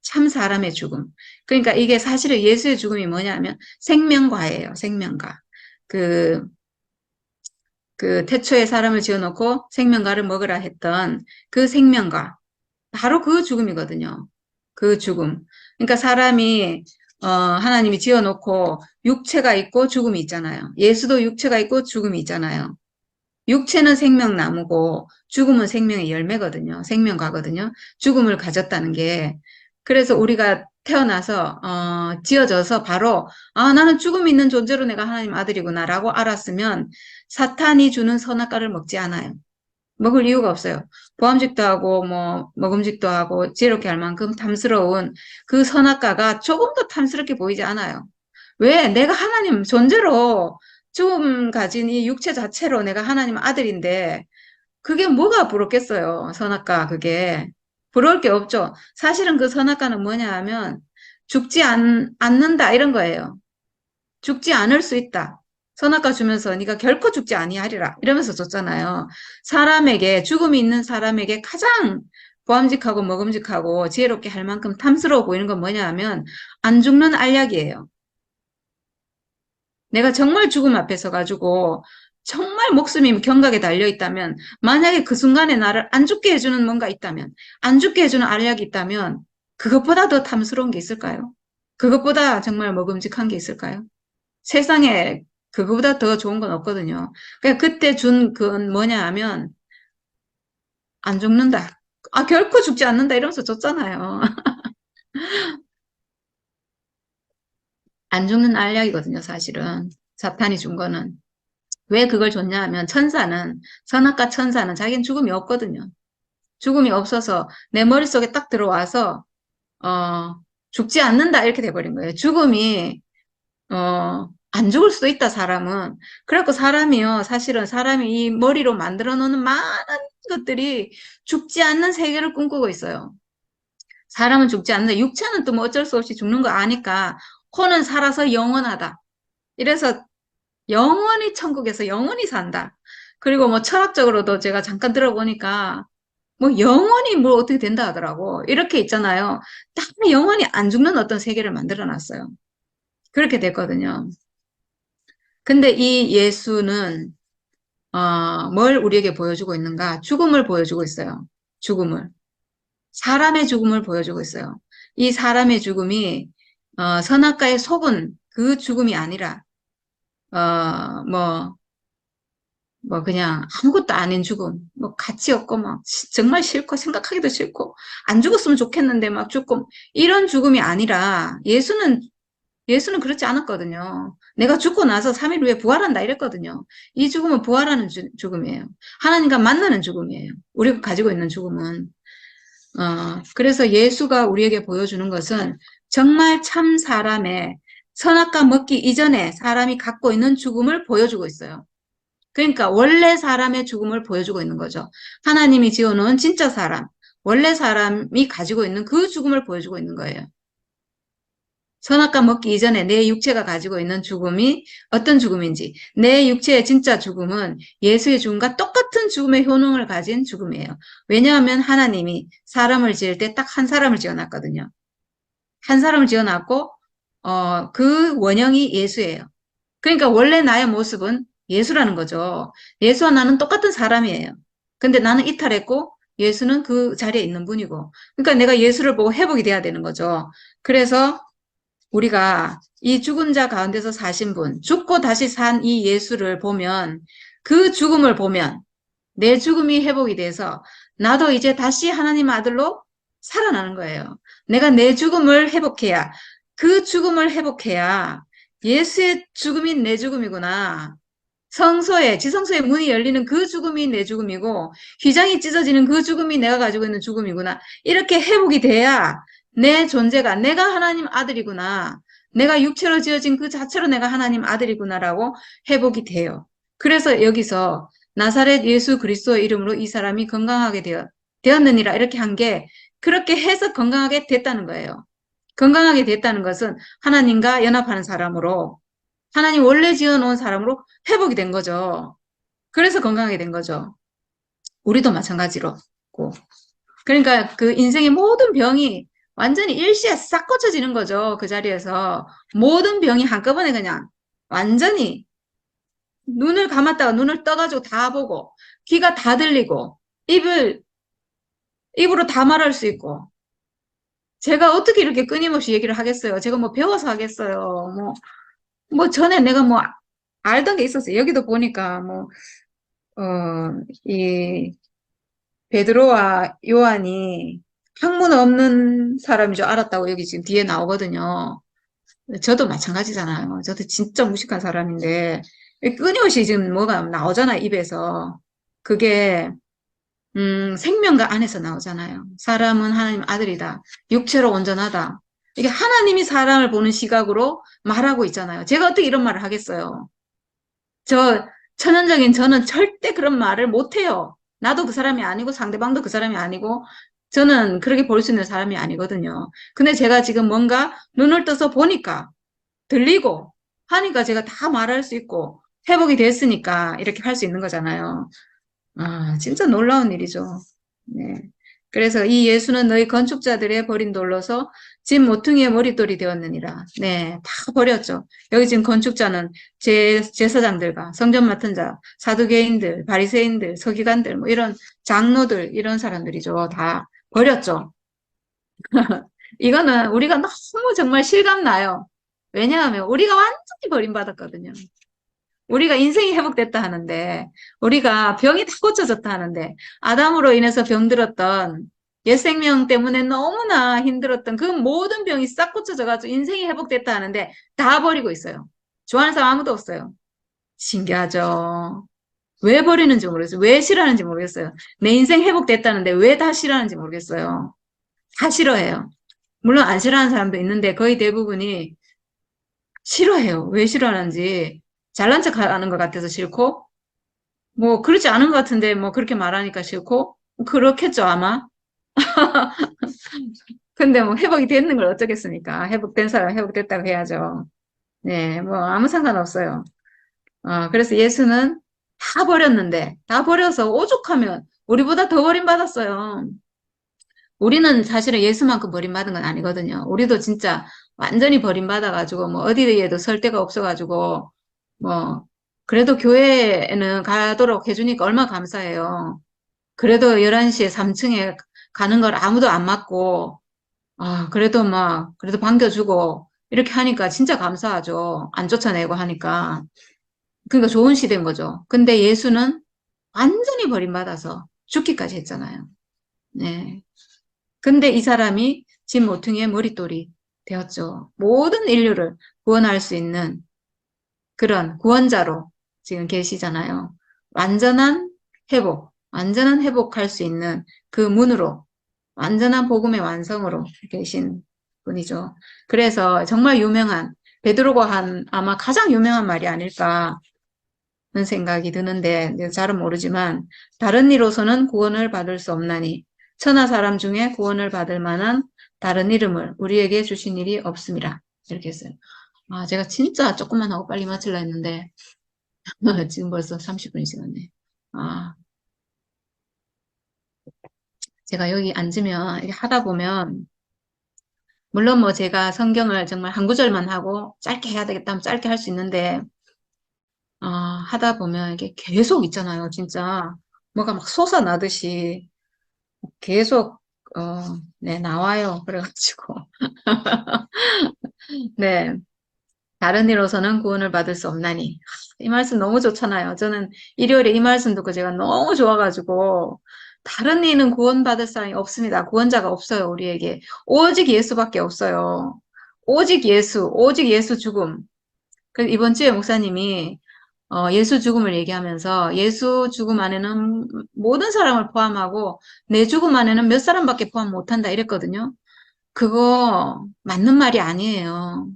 참 사람의 죽음. 그러니까 이게 사실은 예수의 죽음이 뭐냐면 생명과예요, 생명과. 그, 그 태초에 사람을 지어놓고 생명과를 먹으라 했던 그 생명과 바로 그 죽음이거든요. 그 죽음. 그러니까 사람이 하나님이 지어놓고 육체가 있고 죽음이 있잖아요. 예수도 육체가 있고 죽음이 있잖아요. 육체는 생명나무고 죽음은 생명의 열매거든요. 생명과거든요. 죽음을 가졌다는 게. 그래서 우리가 태어나서 지어져서 바로 나는 죽음이 있는 존재로 내가 하나님 아들이구나라고 알았으면 사탄이 주는 선악과를 먹지 않아요. 먹을 이유가 없어요. 보암직도 하고 뭐 먹음직도 하고 지혜롭게 할 만큼 탐스러운 그 선악과가 조금 더 탐스럽게 보이지 않아요. 왜? 내가 하나님 존재로 죽음 가진 이 육체 자체로 내가 하나님 아들인데 그게 뭐가 부럽겠어요. 선악과 그게. 부러울 게 없죠. 사실은 그 선악과는 뭐냐 하면 죽지 않는다 이런 거예요. 죽지 않을 수 있다. 선악과 주면서 네가 결코 죽지 아니하리라 이러면서 줬잖아요. 사람에게 죽음이 있는 사람에게 가장 보암직하고 먹음직하고 지혜롭게 할 만큼 탐스러워 보이는 건 뭐냐 하면 안 죽는 알약이에요. 내가 정말 죽음 앞에 서가지고 정말 목숨이 경각에 달려 있다면 만약에 그 순간에 나를 안 죽게 해주는 뭔가 있다면 안 죽게 해주는 알약이 있다면 그것보다 더 탐스러운 게 있을까요? 그것보다 정말 먹음직한 게 있을까요? 세상에 그거보다 더 좋은 건 없거든요. 그러니까 그때 준 건 뭐냐 하면 안 죽는다. 결코 죽지 않는다 이러면서 줬잖아요. 안 죽는 알약이거든요, 사실은. 사탄이 준 거는. 왜 그걸 줬냐 하면 천사는, 선악과 천사는 자기는 죽음이 없거든요. 죽음이 없어서 내 머릿속에 딱 들어와서, 어, 죽지 않는다 이렇게 돼버린 거예요. 죽음이 안 죽을 수도 있다, 사람은. 그래갖고 사람이요, 사실은 사람이 이 머리로 만들어 놓는 많은 것들이 죽지 않는 세계를 꿈꾸고 있어요. 사람은 죽지 않는다. 육체는 또 뭐 어쩔 수 없이 죽는 거 아니까, 코는 살아서 영원하다. 이래서 영원히 천국에서 영원히 산다. 그리고 뭐 철학적으로도 제가 잠깐 들어보니까, 뭐 영원히 뭐 어떻게 된다 하더라고. 이렇게 있잖아요. 딱 영원히 안 죽는 어떤 세계를 만들어 놨어요. 그렇게 됐거든요. 근데 이 예수는 뭘 우리에게 보여주고 있는가? 죽음을 보여주고 있어요. 죽음을. 사람의 죽음을 보여주고 있어요. 이 사람의 죽음이 선악과에 속은 그 죽음이 아니라 뭐 그냥 아무것도 아닌 죽음, 뭐 가치 없고 막 정말 싫고 생각하기도 싫고 안 죽었으면 좋겠는데 막 죽고 이런 죽음이 아니라 예수는 그렇지 않았거든요. 내가 죽고 나서 3일 후에 부활한다 이랬거든요. 이 죽음은 부활하는 죽음이에요. 하나님과 만나는 죽음이에요. 우리가 가지고 있는 죽음은. 그래서 예수가 우리에게 보여주는 것은 정말 참 사람의 선악과 먹기 이전에 사람이 갖고 있는 죽음을 보여주고 있어요. 그러니까 원래 사람의 죽음을 보여주고 있는 거죠. 하나님이 지어놓은 진짜 사람, 원래 사람이 가지고 있는 그 죽음을 보여주고 있는 거예요. 선악과 먹기 이전에 내 육체가 가지고 있는 죽음이 어떤 죽음인지, 내 육체의 진짜 죽음은 예수의 죽음과 똑같은 죽음의 효능을 가진 죽음이에요. 왜냐하면 하나님이 사람을 지을 때 딱 한 사람을 지어놨거든요. 한 사람을 지어놨고, 그 원형이 예수예요. 그러니까 원래 나의 모습은 예수라는 거죠. 예수와 나는 똑같은 사람이에요. 근데 나는 이탈했고, 예수는 그 자리에 있는 분이고. 그러니까 내가 예수를 보고 회복이 돼야 되는 거죠. 그래서 우리가 이 죽은 자 가운데서 사신 분, 죽고 다시 산 이 예수를 보면 그 죽음을 보면 내 죽음이 회복이 돼서 나도 이제 다시 하나님 아들로 살아나는 거예요. 내가 내 죽음을 회복해야 그 죽음을 회복해야 예수의 죽음이 내 죽음이구나. 지성소의 문이 열리는 그 죽음이 내 죽음이고, 휘장이 찢어지는 그 죽음이 내가 가지고 있는 죽음이구나. 이렇게 회복이 돼야 내 존재가 내가 하나님 아들이구나. 내가 육체로 지어진 그 자체로 내가 하나님 아들이구나라고 회복이 돼요. 그래서 여기서 나사렛 예수 그리스도의 이름으로 이 사람이 건강하게 되었느니라 이렇게 한 게 그렇게 해서 건강하게 됐다는 거예요. 건강하게 됐다는 것은 하나님과 연합하는 사람으로 하나님 원래 지어놓은 사람으로 회복이 된 거죠. 그래서 건강하게 된 거죠. 우리도 마찬가지로. 그러니까 그 인생의 모든 병이 완전히 일시에 싹 고쳐지는 거죠. 그 자리에서. 모든 병이 한꺼번에 그냥 완전히 눈을 감았다가 눈을 떠가지고 다 보고, 귀가 다 들리고, 입으로 다 말할 수 있고, 제가 어떻게 이렇게 끊임없이 얘기를 하겠어요? 제가 뭐 배워서 하겠어요? 뭐 전에 내가 뭐 알던 게 있었어요. 여기도 보니까 이 베드로와 요한이 학문 없는 사람인 줄 알았다고 여기 지금 뒤에 나오거든요. 저도 마찬가지잖아요. 저도 진짜 무식한 사람인데 끊임없이 지금 뭐가 나오잖아요, 입에서. 그게 생명과 안에서 나오잖아요. 사람은 하나님 아들이다. 육체로 온전하다. 이게 하나님이 사람을 보는 시각으로 말하고 있잖아요. 제가 어떻게 이런 말을 하겠어요? 저 천연적인 저는 절대 그런 말을 못해요. 나도 그 사람이 아니고 상대방도 그 사람이 아니고 저는 그렇게 볼 수 있는 사람이 아니거든요. 근데 제가 지금 뭔가 눈을 떠서 보니까 들리고 하니까 제가 다 말할 수 있고 회복이 됐으니까 이렇게 할 수 있는 거잖아요. 아, 진짜 놀라운 일이죠. 네. 그래서 이 예수는 너희 건축자들의 버린 돌로서 집 모퉁이의 머릿돌이 되었느니라. 네, 다 버렸죠. 여기 지금 건축자는 제사장들과 성전 맡은 자, 사두개인들, 바리새인들, 서기관들, 뭐 이런 장로들, 이런 사람들이죠. 다 버렸죠. 이거는 우리가 너무 정말 실감나요. 왜냐하면 우리가 완전히 버림받았거든요. 우리가 인생이 회복됐다 하는데, 우리가 병이 다 고쳐졌다 하는데, 아담으로 인해서 병들었던 옛 생명 때문에 너무나 힘들었던 그 모든 병이 싹 고쳐져가지고 인생이 회복됐다 하는데, 다 버리고 있어요. 좋아하는 사람 아무도 없어요. 신기하죠. 왜 버리는지 모르겠어요. 왜 싫어하는지 모르겠어요. 내 인생 회복됐다는데 왜 다 싫어하는지 모르겠어요. 다 싫어해요. 물론 안 싫어하는 사람도 있는데 거의 대부분이 싫어해요. 왜 싫어하는지. 잘난 척 하는 것 같아서 싫고, 뭐, 그렇지 않은 것 같은데, 뭐, 그렇게 말하니까 싫고, 그렇겠죠, 아마. 근데 뭐, 회복이 됐는 걸 어쩌겠습니까? 회복된 사람 회복됐다고 해야죠. 네, 뭐, 아무 상관없어요. 그래서 예수는 다 버렸는데, 다 버려서 오죽하면, 우리보다 더 버림받았어요. 우리는 사실은 예수만큼 버림받은 건 아니거든요. 우리도 진짜 완전히 버림받아가지고, 뭐, 어디에도 설 데가 없어가지고, 뭐, 그래도 교회에는 가도록 해주니까 얼마나 감사해요. 그래도 11시에 3층에 가는 걸 아무도 안 맞고, 그래도 반겨주고, 이렇게 하니까 진짜 감사하죠. 안 쫓아내고 하니까. 그러니까 좋은 시대인 거죠. 근데 예수는 완전히 버림받아서 죽기까지 했잖아요. 네. 근데 이 사람이 집 모퉁이의 머릿돌이 되었죠. 모든 인류를 구원할 수 있는 그런 구원자로 지금 계시잖아요. 완전한 회복할 수 있는 그 문으로, 완전한 복음의 완성으로 계신 분이죠. 그래서 정말 유명한, 베드로가 한 아마 가장 유명한 말이 아닐까 하는 생각이 드는데, 내가 잘은 모르지만, 다른 이로서는 구원을 받을 수 없나니, 천하 사람 중에 구원을 받을 만한 다른 이름을 우리에게 주신 일이 없습니다. 이렇게 했어요. 제가 진짜 조금만 하고 빨리 마치려 했는데, 지금 벌써 30분이 지났네. 아, 제가 여기 앉으면, 이렇게 하다 보면, 물론 뭐 제가 성경을 정말 한 구절만 하고 짧게 해야 되겠다 하면 짧게 할 수 있는데, 하다 보면 이게 계속 있잖아요, 진짜. 뭐가 막 솟아나듯이 계속, 네, 나와요. 그래가지고. 네. 다른 이로서는 구원을 받을 수 없나니. 이 말씀 너무 좋잖아요. 저는 일요일에 이 말씀 듣고 제가 너무 좋아가지고, 다른 이는 구원받을 사람이 없습니다. 구원자가 없어요, 우리에게. 오직 예수밖에 없어요. 오직 예수 죽음. 그래서 이번 주에 목사님이 예수 죽음을 얘기하면서 예수 죽음 안에는 모든 사람을 포함하고 내 죽음 안에는 몇 사람밖에 포함 못한다 이랬거든요. 그거 맞는 말이 아니에요.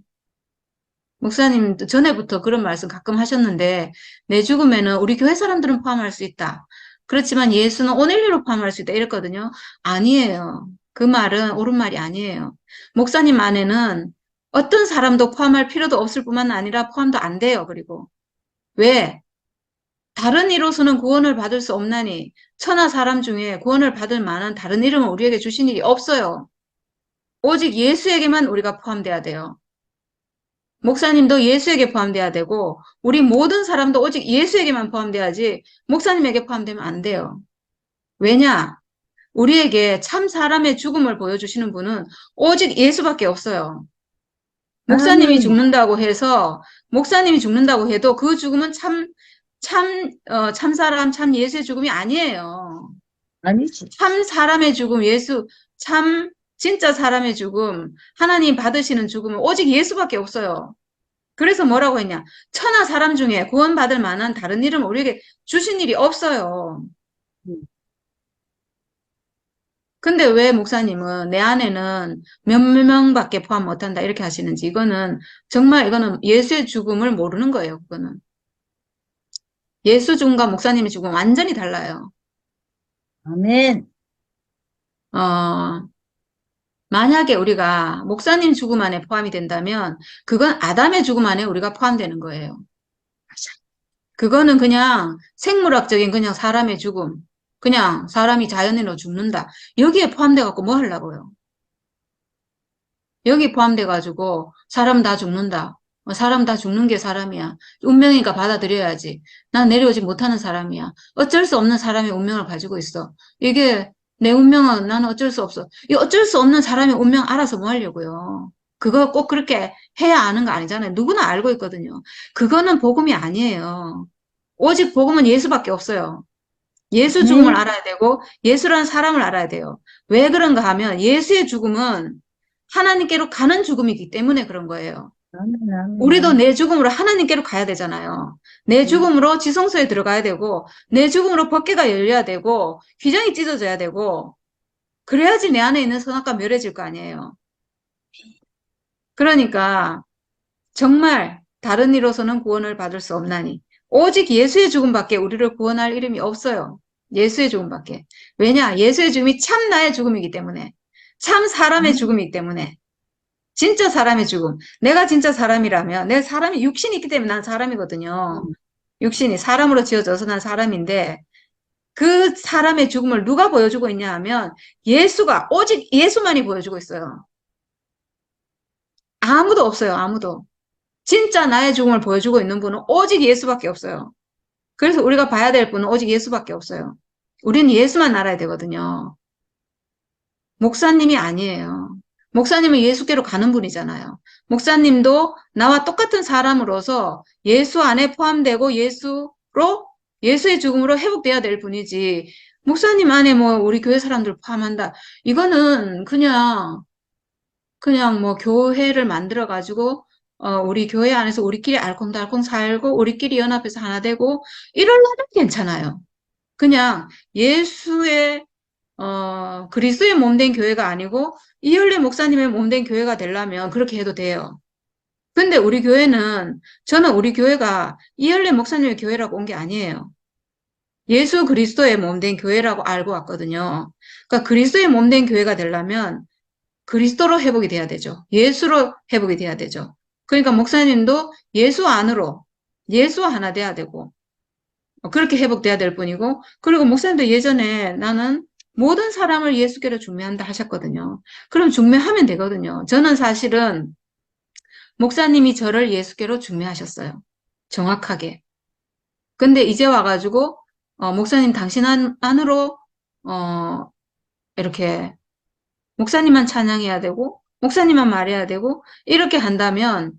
목사님 전에부터 그런 말씀 가끔 하셨는데 내 죽음에는 우리 교회 사람들은 포함할 수 있다. 그렇지만 예수는 온일리로 포함할 수 있다 이랬거든요. 아니에요. 그 말은 옳은 말이 아니에요. 목사님 안에는 어떤 사람도 포함할 필요도 없을 뿐만 아니라 포함도 안 돼요. 그리고 왜? 다른 이로서는 구원을 받을 수 없나니 천하 사람 중에 구원을 받을 만한 다른 이름을 우리에게 주신 일이 없어요. 오직 예수에게만 우리가 포함돼야 돼요. 목사님도 예수에게 포함돼야 되고, 우리 모든 사람도 오직 예수에게만 포함돼야지, 목사님에게 포함되면 안 돼요. 왜냐? 우리에게 참 사람의 죽음을 보여주시는 분은 오직 예수밖에 없어요. 목사님이 아멘. 죽는다고 해서, 목사님이 죽는다고 해도 그 죽음은 참 사람, 참 예수의 죽음이 아니에요. 아니지. 참 사람의 죽음, 진짜 사람의 죽음, 하나님 받으시는 죽음은 오직 예수밖에 없어요. 그래서 뭐라고 했냐? 천하 사람 중에 구원받을 만한 다른 이름 우리에게 주신 일이 없어요. 음. 근데 왜 목사님은 내 안에는 몇 명밖에 포함 못한다 이렇게 하시는지 이거는 예수의 죽음을 모르는 거예요. 그거는 예수 죽음과 목사님의 죽음 완전히 달라요. 아멘. 어, 만약에 우리가 목사님 죽음 안에 포함이 된다면 그건 아담의 죽음 안에 우리가 포함되는 거예요. 그거는 그냥 생물학적인 그냥 사람의 죽음, 그냥 사람이 자연인으로 죽는다. 여기에 포함돼 갖고 뭐 하려고요? 여기 포함돼 가지고 사람 다 죽는다. 사람 다 죽는 게 사람이야. 운명이니까 받아들여야지. 난 내려오지 못하는 사람이야. 어쩔 수 없는 사람의 운명을 가지고 있어. 이게 내 운명은 나는 어쩔 수 없어. 이 어쩔 수 없는 사람의 운명 알아서 뭐 하려고요? 그거 꼭 그렇게 해야 아는 거 아니잖아요. 누구나 알고 있거든요. 그거는 복음이 아니에요. 오직 복음은 예수밖에 없어요. 예수 죽음을 아멘. 알아야 되고 예수라는 사람을 알아야 돼요. 왜 그런가 하면 예수의 죽음은 하나님께로 가는 죽음이기 때문에 그런 거예요. 아멘. 우리도 아멘. 내 죽음으로 하나님께로 가야 되잖아요. 내 음. 죽음으로 지성소에 들어가야 되고 내 죽음으로 법궤가 열려야 되고 휘장이 찢어져야 되고 그래야지 내 안에 있는 선악과 멸해질 거 아니에요. 그러니까 정말 다른 이로서는 구원을 받을 수 없나니 오직 예수의 죽음밖에 우리를 구원할 이름이 없어요. 예수의 죽음밖에. 왜냐? 예수의 죽음이 참 나의 죽음이기 때문에 참 사람의 아멘. 죽음이기 때문에 진짜 사람의 죽음. 내가 진짜 사람이라면 내 사람이 육신이 있기 때문에 난 사람이거든요. 음. 육신이 사람으로 지어져서 난 사람인데 그 사람의 죽음을 누가 보여주고 있냐 하면 예수가 오직 예수만이 보여주고 있어요. 아무도 없어요. 아무도. 진짜 나의 죽음을 보여주고 있는 분은 오직 예수밖에 없어요. 그래서 우리가 봐야 될 분은 오직 예수밖에 없어요. 우리는 예수만 알아야 되거든요. 목사님이 아니에요. 목사님은 예수께로 가는 분이잖아요. 목사님도 나와 똑같은 사람으로서 예수 안에 포함되고 예수의 죽음으로 회복돼야 될 분이지. 목사님 안에 뭐 우리 교회 사람들 포함한다. 이거는 그냥 뭐 교회를 만들어 가지고 우리 교회 안에서 우리끼리 알콩달콩 살고 우리끼리 연합해서 하나 되고 이러려면 괜찮아요. 그냥 그리스도의 몸 된 교회가 아니고 이ør레 목사님의 몸 된 교회가 되려면 그렇게 해도 돼요. 근데 저는 우리 교회가 이ør레 목사님의 교회라고 온 게 아니에요. 예수 그리스도의 몸 된 교회라고 알고 왔거든요. 그러니까 그리스도의 몸 된 교회가 되려면 그리스도로 회복이 돼야 되죠. 예수로 회복이 돼야 되죠. 그러니까 목사님도 예수 하나 돼야 되고, 그렇게 회복돼야 될 뿐이고, 그리고 목사님도 예전에 나는 모든 사람을 예수께로 중매한다 하셨거든요. 그럼 중매하면 되거든요. 저는 사실은 목사님이 저를 예수께로 중매하셨어요. 정확하게. 근데 이제 와가지고, 목사님 당신 안으로, 어, 이렇게 목사님만 찬양해야 되고, 목사님만 말해야 되고, 이렇게 한다면,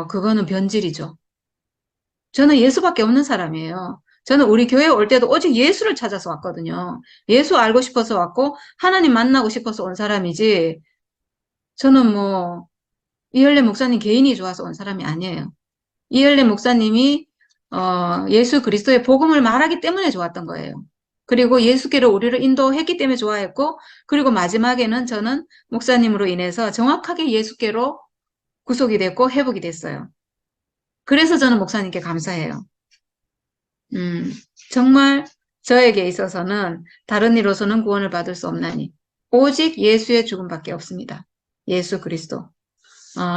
그거는 변질이죠. 저는 예수밖에 없는 사람이에요. 저는 우리 교회 올 때도 오직 예수를 찾아서 왔거든요. 예수 알고 싶어서 왔고, 하나님 만나고 싶어서 온 사람이지, 저는 뭐, 이열래 목사님 개인이 좋아서 온 사람이 아니에요. 이열래 목사님이, 예수 그리스도의 복음을 말하기 때문에 좋았던 거예요. 그리고 예수께로 우리를 인도했기 때문에 좋아했고, 그리고 마지막에는 저는 목사님으로 인해서 정확하게 예수께로 구속이 됐고 회복이 됐어요. 그래서 저는 목사님께 감사해요. 음, 정말 저에게 있어서는 다른 이로서는 구원을 받을 수 없나니 오직 예수의 죽음밖에 없습니다. 예수 그리스도.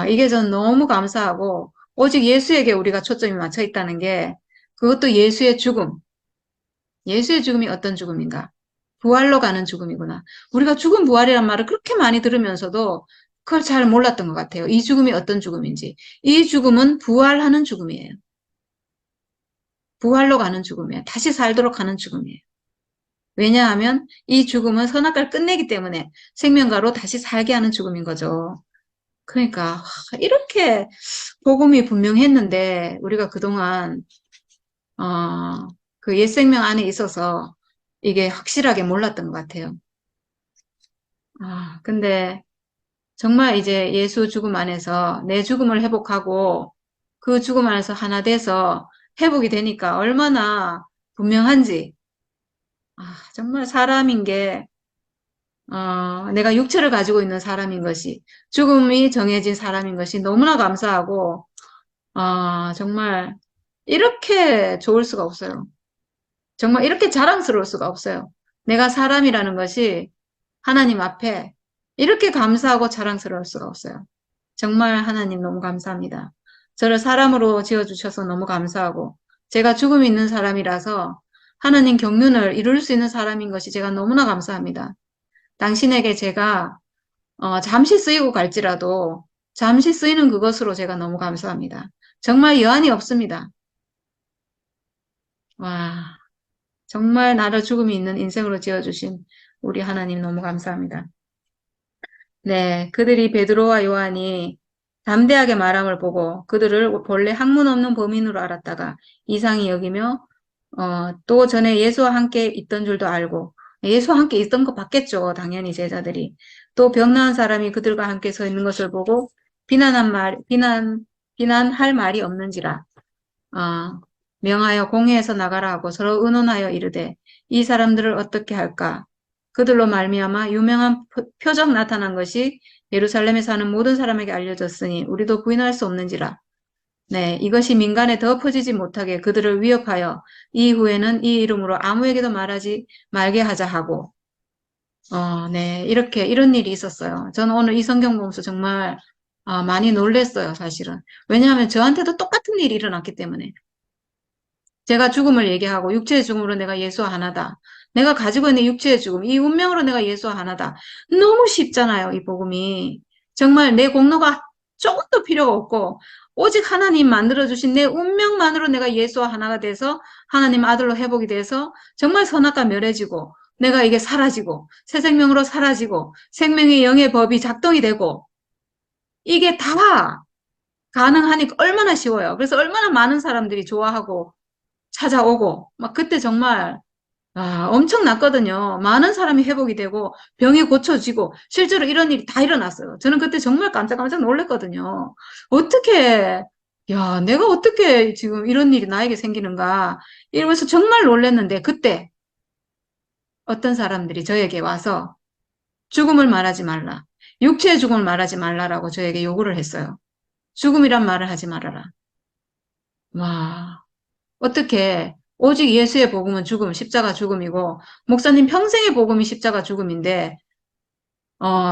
이게 전 너무 감사하고 오직 예수에게 우리가 초점이 맞춰 있다는 게 그것도 예수의 죽음. 예수의 죽음이 어떤 죽음인가? 부활로 가는 죽음이구나. 우리가 죽음 부활이란 말을 그렇게 많이 들으면서도 그걸 잘 몰랐던 것 같아요. 이 죽음이 어떤 죽음인지. 이 죽음은 부활하는 죽음이에요. 부활로 가는 죽음이에요. 다시 살도록 하는 죽음이에요. 왜냐하면 이 죽음은 선악과를 끝내기 때문에 생명가로 다시 살게 하는 죽음인 거죠. 그러니까 이렇게 복음이 분명했는데 우리가 그동안 그 옛 생명 안에 있어서 이게 확실하게 몰랐던 것 같아요. 근데 정말 이제 예수 죽음 안에서 내 죽음을 회복하고 그 죽음 안에서 하나 돼서 회복이 되니까 얼마나 분명한지. 정말 사람인 게, 내가 육체를 가지고 있는 사람인 것이, 죽음이 정해진 사람인 것이 너무나 감사하고, 정말 이렇게 좋을 수가 없어요. 정말 이렇게 자랑스러울 수가 없어요. 내가 사람이라는 것이 하나님 앞에 이렇게 감사하고 자랑스러울 수가 없어요. 정말 하나님 너무 감사합니다. 저를 사람으로 지어주셔서 너무 감사하고, 제가 죽음이 있는 사람이라서 하나님 경륜을 이룰 수 있는 사람인 것이 제가 너무나 감사합니다. 당신에게 제가 잠시 쓰이고 갈지라도 잠시 쓰이는 그것으로 제가 너무 감사합니다. 정말 여한이 없습니다. 와, 정말 나를 죽음이 있는 인생으로 지어주신 우리 하나님 너무 감사합니다. 네, 그들이 베드로와 요한이 담대하게 말함을 보고 그들을 본래 학문 없는 범인으로 알았다가 이상히 여기며 또 전에 예수와 함께 있던 줄도 알고 예수와 함께 있던 거 봤겠죠. 당연히 제자들이. 또 병 나은 사람이 그들과 함께 서 있는 것을 보고 비난할 말이 없는지라. 명하여 공회에서 나가라 하고 서로 의논하여 이르되 이 사람들을 어떻게 할까? 그들로 말미암아 유명한 표적 나타난 것이 예루살렘에 사는 모든 사람에게 알려졌으니 우리도 부인할 수 없는지라. 네, 이것이 민간에 더 퍼지지 못하게 그들을 위협하여 이후에는 이 이름으로 아무에게도 말하지 말게 하자 하고, 네, 이런 일이 있었어요. 저는 오늘 이 성경 보면서 정말 많이 놀랬어요, 사실은. 왜냐하면 저한테도 똑같은 일이 일어났기 때문에. 제가 죽음을 얘기하고 육체의 죽음으로 내가 예수와 하나다. 내가 가지고 있는 육체의 죽음, 이 운명으로 내가 예수와 하나다. 너무 쉽잖아요, 이 복음이. 정말 내 공로가 조금도 필요가 없고 오직 하나님 만들어주신 내 운명만으로 내가 예수와 하나가 돼서 하나님 아들로 회복이 돼서 정말 선악과 멸해지고 내가 이게 사라지고 새 생명으로 사라지고 생명의 영의 법이 작동이 되고 이게 다 가능하니까 얼마나 쉬워요. 그래서 얼마나 많은 사람들이 좋아하고 찾아오고, 막 그때 정말, 엄청났거든요. 많은 사람이 회복이 되고, 병이 고쳐지고, 실제로 이런 일이 다 일어났어요. 저는 그때 정말 깜짝깜짝 놀랐거든요. 어떻게, 야, 내가 어떻게 지금 이런 일이 나에게 생기는가, 이러면서 정말 놀랐는데, 그때 어떤 사람들이 저에게 와서 죽음을 말하지 말라. 육체의 죽음을 말하지 말라라고 저에게 요구를 했어요. 죽음이란 말을 하지 말아라. 와. 어떻게 오직 예수의 복음은 죽음, 십자가 죽음이고 목사님 평생의 복음이 십자가 죽음인데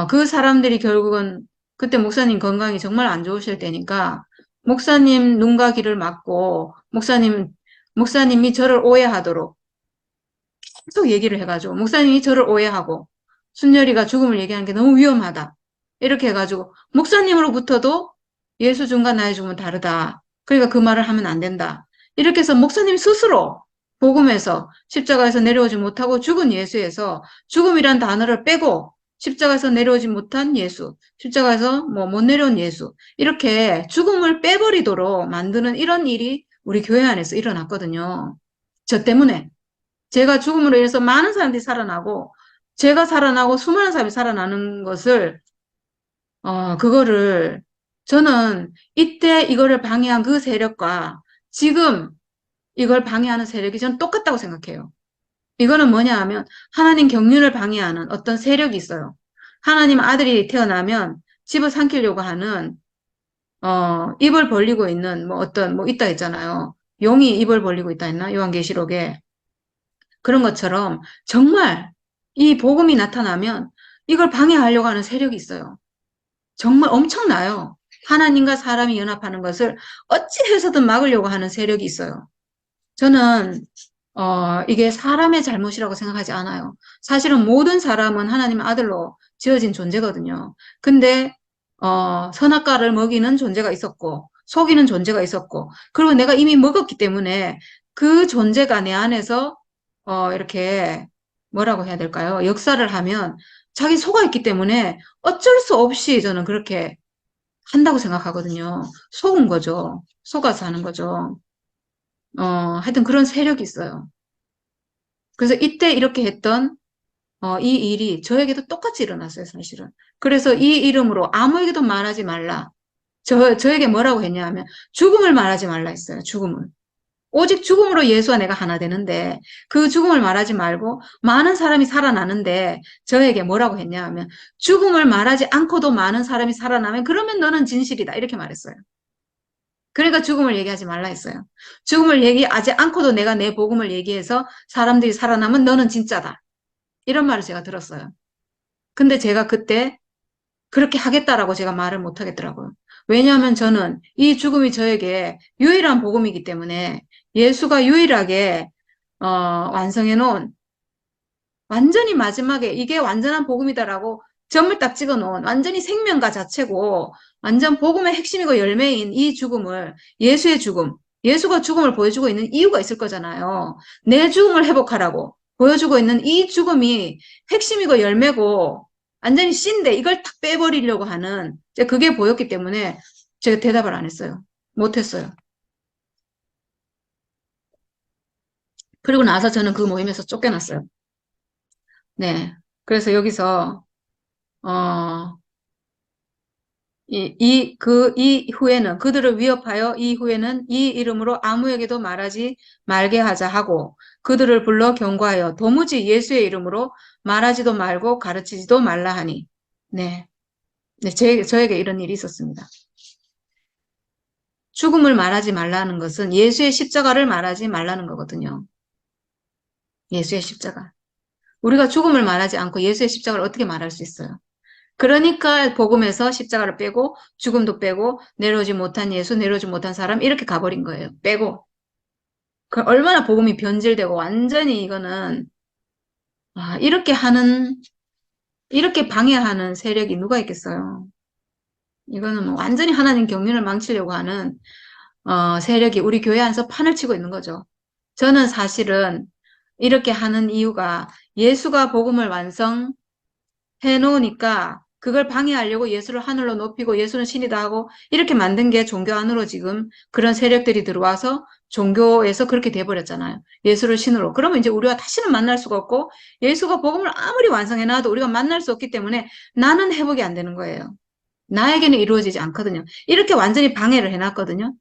그 사람들이 결국은 그때 목사님 건강이 정말 안 좋으실 때니까 목사님 눈과 귀를 막고 목사님이 저를 오해하도록 계속 얘기를 해가지고 목사님이 저를 오해하고 순열이가 죽음을 얘기하는 게 너무 위험하다. 이렇게 해가지고 목사님으로부터도 예수 죽음과 나의 죽음은 다르다. 그러니까 그 말을 하면 안 된다. 이렇게 해서 목사님 스스로 복음에서 십자가에서 내려오지 못하고 죽은 예수에서 죽음이란 단어를 빼고 십자가에서 내려오지 못한 예수, 십자가에서 뭐 못 내려온 예수 이렇게 죽음을 빼버리도록 만드는 이런 일이 우리 교회 안에서 일어났거든요. 저 때문에 제가 죽음으로 인해서 많은 사람들이 살아나고 제가 살아나고 수많은 사람이 살아나는 것을 그거를 저는 이때 이거를 방해한 그 세력과 지금 이걸 방해하는 세력이 저는 똑같다고 생각해요. 이거는 뭐냐 하면 하나님 경륜을 방해하는 어떤 세력이 있어요. 하나님 아들이 태어나면 집어삼키려고 하는 입을 벌리고 있는 뭐 어떤 뭐 있다 했잖아요. 용이 입을 벌리고 있다 했나? 요한계시록에. 그런 것처럼 정말 이 복음이 나타나면 이걸 방해하려고 하는 세력이 있어요. 정말 엄청나요. 하나님과 사람이 연합하는 것을 어찌 해서든 막으려고 하는 세력이 있어요. 저는 이게 사람의 잘못이라고 생각하지 않아요. 사실은 모든 사람은 하나님의 아들로 지어진 존재거든요. 근데 선악과를 먹이는 존재가 있었고, 속이는 존재가 있었고, 그리고 내가 이미 먹었기 때문에 그 존재가 내 안에서, 이렇게, 뭐라고 해야 될까요? 역사를 하면 자기 속아 있기 때문에 어쩔 수 없이 저는 그렇게 한다고 생각하거든요. 속은 거죠. 속아서 하는 거죠. 하여튼 그런 세력이 있어요. 그래서 이때 이렇게 했던 이 일이 저에게도 똑같이 일어났어요, 사실은. 그래서 이 이름으로 아무에게도 말하지 말라. 저에게 뭐라고 했냐 하면 죽음을 말하지 말라 했어요, 죽음을. 오직 죽음으로 예수와 내가 하나 되는데 그 죽음을 말하지 말고 많은 사람이 살아나는데 저에게 뭐라고 했냐 하면 죽음을 말하지 않고도 많은 사람이 살아나면 그러면 너는 진실이다. 이렇게 말했어요. 그러니까 죽음을 얘기하지 말라 했어요. 죽음을 얘기하지 않고도 내가 내 복음을 얘기해서 사람들이 살아나면 너는 진짜다. 이런 말을 제가 들었어요. 근데 제가 그때 그렇게 하겠다라고 제가 말을 못 하겠더라고요. 왜냐하면 저는 이 죽음이 저에게 유일한 복음이기 때문에 예수가 유일하게 완성해 놓은 완전히 마지막에 이게 완전한 복음이다라고 점을 딱 찍어 놓은 완전히 생명과 자체고 완전 복음의 핵심이고 열매인 이 죽음을 예수의 죽음, 예수가 죽음을 보여주고 있는 이유가 있을 거잖아요. 내 죽음을 회복하라고 보여주고 있는 이 죽음이 핵심이고 열매고 완전히 씨인데 이걸 탁 빼버리려고 하는 그게 보였기 때문에 제가 대답을 안 했어요. 못했어요. 그리고 나서 저는 그 모임에서 쫓겨났어요. 네. 그래서 여기서 어, 이 후에는, 그들을 위협하여 이 후에는 이 이름으로 아무에게도 말하지 말게 하자 하고, 그들을 불러 경고하여 도무지 예수의 이름으로 말하지도 말고 가르치지도 말라 하니. 네. 네, 저에게 이런 일이 있었습니다. 죽음을 말하지 말라는 것은 예수의 십자가를 말하지 말라는 거거든요. 예수의 십자가. 우리가 죽음을 말하지 않고 예수의 십자가를 어떻게 말할 수 있어요? 그러니까 복음에서 십자가를 빼고 죽음도 빼고 내려오지 못한 예수, 내려오지 못한 사람 이렇게 가버린 거예요. 빼고. 그 얼마나 복음이 변질되고 완전히 이거는 이렇게 하는 이렇게 방해하는 세력이 누가 있겠어요. 이거는 뭐 완전히 하나님 경륜을 망치려고 하는 세력이 우리 교회 안에서 판을 치고 있는 거죠. 저는 사실은 이렇게 하는 이유가 예수가 복음을 완성 해놓으니까 그걸 방해하려고 예수를 하늘로 높이고 예수는 신이다 하고 이렇게 만든 게 종교 안으로 지금 그런 세력들이 들어와서 종교에서 그렇게 돼버렸잖아요. 예수를 신으로. 그러면 이제 우리가 다시는 만날 수가 없고 예수가 복음을 아무리 완성해놔도 우리가 만날 수 없기 때문에 나는 회복이 안 되는 거예요. 나에게는 이루어지지 않거든요. 이렇게 완전히 방해를 해놨거든요.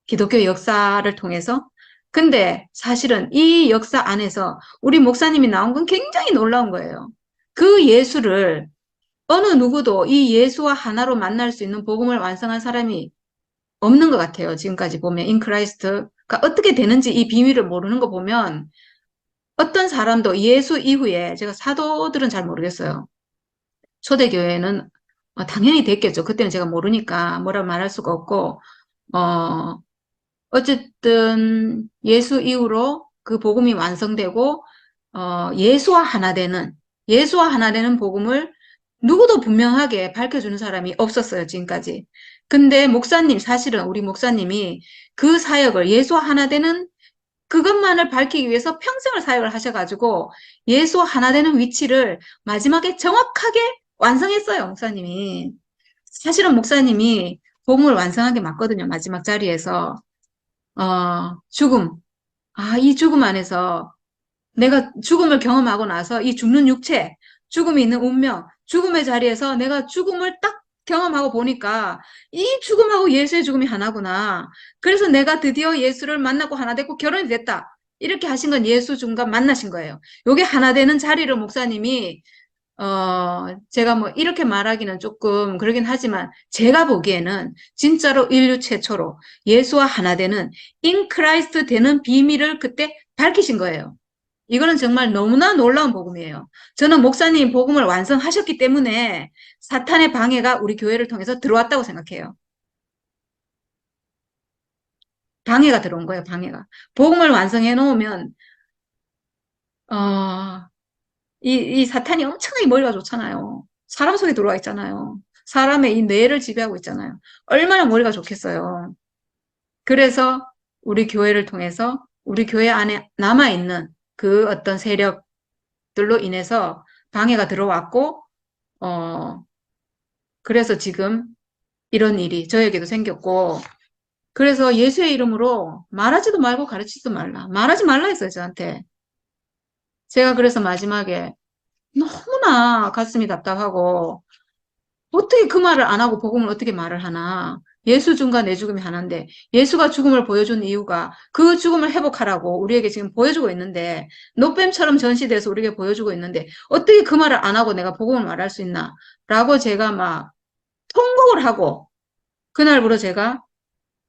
기독교 역사를 통해서. 근데 사실은 이 역사 안에서 우리 목사님이 나온 건 굉장히 놀라운 거예요. 그 예수를 어느 누구도 이 예수와 하나로 만날 수 있는 복음을 완성한 사람이 없는 것 같아요. 지금까지 보면 인크라이스트가 어떻게 되는지 이 비밀을 모르는 거 보면 어떤 사람도 예수 이후에 제가 사도들은 잘 모르겠어요. 초대교회는 당연히 됐겠죠. 그때는 제가 모르니까 뭐라 말할 수가 없고 어쨌든 예수 이후로 그 복음이 완성되고 예수와 하나 되는 복음을 누구도 분명하게 밝혀주는 사람이 없었어요, 지금까지. 근데 목사님, 사실은 우리 목사님이 그 사역을 예수와 하나 되는 그것만을 밝히기 위해서 평생을 사역을 하셔가지고 예수와 하나 되는 위치를 마지막에 정확하게 완성했어요, 목사님이. 사실은 목사님이 복음을 완성한 게 맞거든요, 마지막 자리에서. 죽음. 이 죽음 안에서 내가 죽음을 경험하고 나서 이 죽는 육체, 죽음이 있는 운명, 죽음의 자리에서 내가 죽음을 딱 경험하고 보니까 이 죽음하고 예수의 죽음이 하나구나. 그래서 내가 드디어 예수를 만나고 하나 됐고 결혼이 됐다. 이렇게 하신 건 예수 중과 만나신 거예요. 요게 하나 되는 자리를 목사님이 제가 뭐 이렇게 말하기는 조금 그러긴 하지만 제가 보기에는 진짜로 인류 최초로 예수와 하나 되는 인크라이스트 되는 비밀을 그때 밝히신 거예요. 이거는 정말 너무나 놀라운 복음이에요. 저는 목사님 복음을 완성하셨기 때문에 사탄의 방해가 우리 교회를 통해서 들어왔다고 생각해요. 방해가 들어온 거예요, 방해가. 복음을 완성해 놓으면, 이 사탄이 엄청나게 머리가 좋잖아요. 사람 속에 들어와 있잖아요. 사람의 이 뇌를 지배하고 있잖아요. 얼마나 머리가 좋겠어요. 그래서 우리 교회를 통해서 우리 교회 안에 남아있는 그 어떤 세력들로 인해서 방해가 들어왔고, 어, 그래서 지금 이런 일이 저에게도 생겼고, 그래서 예수의 이름으로 말하지도 말고 가르치지도 말라. 말하지 말라 했어요, 저한테. 제가 그래서 마지막에 너무나 가슴이 답답하고, 어떻게 그 말을 안 하고 복음을 어떻게 말을 하나? 예수 죽음과 내 죽음이 하나인데, 예수가 죽음을 보여준 이유가 그 죽음을 회복하라고 우리에게 지금 보여주고 있는데, 노뱀처럼 전시돼서 우리에게 보여주고 있는데, 어떻게 그 말을 안 하고 내가 복음을 말할 수 있나? 라고 제가 막 통곡을 하고, 그날부로 제가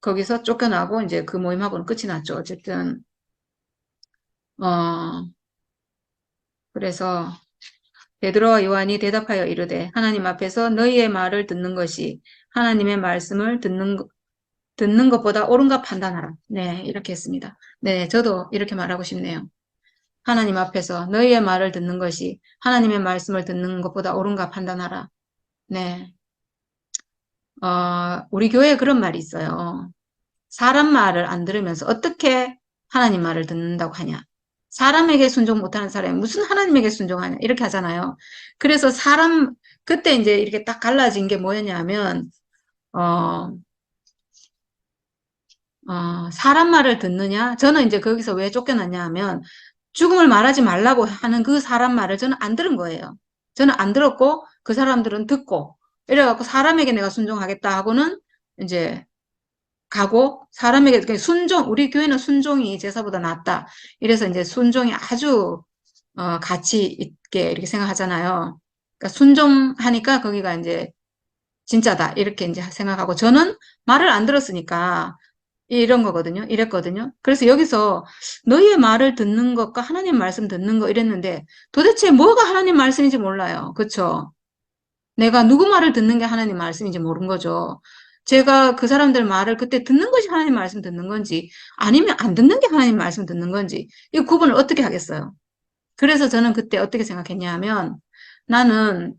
거기서 쫓겨나고, 이제 그 모임하고는 끝이 났죠. 어쨌든, 어, 그래서, 베드로와 요한이 대답하여 이르되 하나님 앞에서 너희의 말을 듣는 것이 하나님의 말씀을 듣는 것보다 옳은가 판단하라. 네, 이렇게 했습니다. 네, 저도 이렇게 말하고 싶네요. 하나님 앞에서 너희의 말을 듣는 것이 하나님의 말씀을 듣는 것보다 옳은가 판단하라. 네, 우리 교회에 그런 말이 있어요. 사람 말을 안 들으면서 어떻게 하나님 말을 듣는다고 하냐. 사람에게 순종 못하는 사람이 무슨 하나님에게 순종하냐. 이렇게 하잖아요. 그래서 그때 이제 이렇게 딱 갈라진 게 뭐였냐면, 어, 사람 말을 듣느냐? 저는 이제 거기서 왜 쫓겨났냐 하면, 죽음을 말하지 말라고 하는 그 사람 말을 저는 안 들은 거예요. 저는 안 들었고, 그 사람들은 듣고, 이래갖고 사람에게 내가 순종하겠다 하고는 이제 가고 사람에게 우리 교회는 순종이 제사보다 낫다. 이래서 이제 순종이 아주 가치 있게 이렇게 생각하잖아요. 그러니까 순종하니까 거기가 이제 진짜다 이렇게 이제 생각하고 저는 말을 안 들었으니까 이런 거거든요. 이랬거든요. 그래서 여기서 너희의 말을 듣는 것과 하나님 말씀 듣는 거 이랬는데 도대체 뭐가 하나님 말씀인지 몰라요. 그렇죠? 내가 누구 말을 듣는 게 하나님 말씀인지 모르는 거죠. 제가 그 사람들 말을 그때 듣는 것이 하나님 말씀 듣는 건지 아니면 안 듣는 게 하나님 말씀 듣는 건지 이 구분을 어떻게 하겠어요? 그래서 저는 그때 어떻게 생각했냐 하면 나는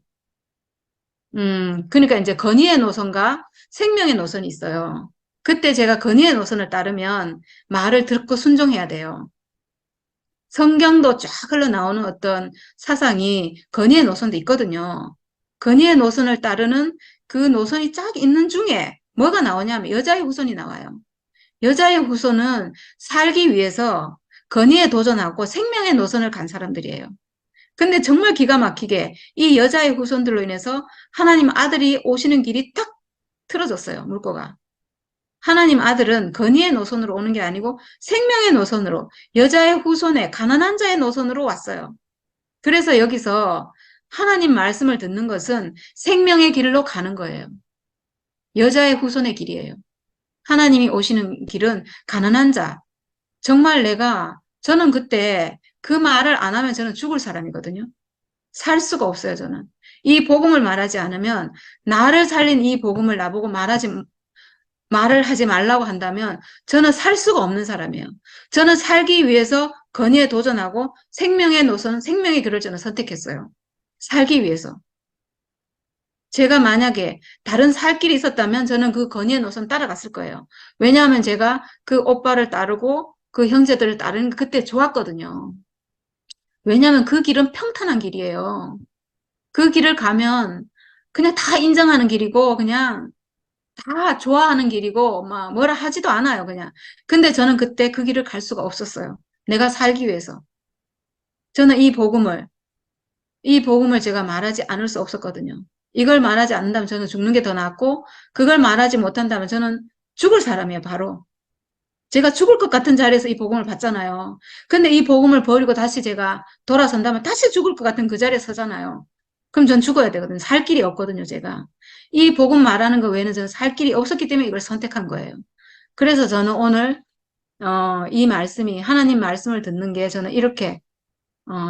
그러니까 이제 건의의 노선과 생명의 노선이 있어요. 그때 제가 건의의 노선을 따르면 말을 듣고 순종해야 돼요. 성경도 쫙 흘러나오는 어떤 사상이 건의의 노선도 있거든요. 건의의 노선을 따르는 그 노선이 쫙 있는 중에 뭐가 나오냐면 여자의 후손이 나와요. 여자의 후손은 살기 위해서 건의에 도전하고 생명의 노선을 간 사람들이에요. 근데 정말 기가 막히게 이 여자의 후손들로 인해서 하나님 아들이 오시는 길이 딱 틀어졌어요, 물꼬가. 하나님 아들은 건의의 노선으로 오는 게 아니고 생명의 노선으로 여자의 후손에 가난한 자의 노선으로 왔어요. 그래서 여기서 하나님 말씀을 듣는 것은 생명의 길로 가는 거예요. 여자의 후손의 길이에요. 하나님이 오시는 길은 가난한 자. 정말 저는 그때 그 말을 안 하면 저는 죽을 사람이거든요. 살 수가 없어요, 저는. 이 복음을 말하지 않으면 나를 살린 이 복음을 나보고 말을 하지 말라고 한다면 저는 살 수가 없는 사람이에요. 저는 살기 위해서 건의에 도전하고 생명의 노선, 생명의 길을 저는 선택했어요. 살기 위해서. 제가 만약에 다른 살 길이 있었다면 저는 그 건의의 노선 따라갔을 거예요. 왜냐하면 제가 그 오빠를 따르고 그 형제들을 따르는 게 그때 좋았거든요. 왜냐하면 그 길은 평탄한 길이에요. 그 길을 가면 그냥 다 인정하는 길이고 그냥 다 좋아하는 길이고 막 뭐라 하지도 않아요, 그냥. 근데 저는 그때 그 길을 갈 수가 없었어요. 내가 살기 위해서. 저는 이 복음을 제가 말하지 않을 수 없었거든요. 이걸 말하지 않는다면 저는 죽는 게 더 낫고 그걸 말하지 못한다면 저는 죽을 사람이에요, 바로. 제가 죽을 것 같은 자리에서 이 복음을 받잖아요. 근데 이 복음을 버리고 다시 제가 돌아선다면 다시 죽을 것 같은 그 자리에 서잖아요. 그럼 전 죽어야 되거든요. 살 길이 없거든요, 제가. 이 복음 말하는 거 외에는 저는 살 길이 없었기 때문에 이걸 선택한 거예요. 그래서 저는 오늘, 이 말씀이, 하나님 말씀을 듣는 게 저는 이렇게,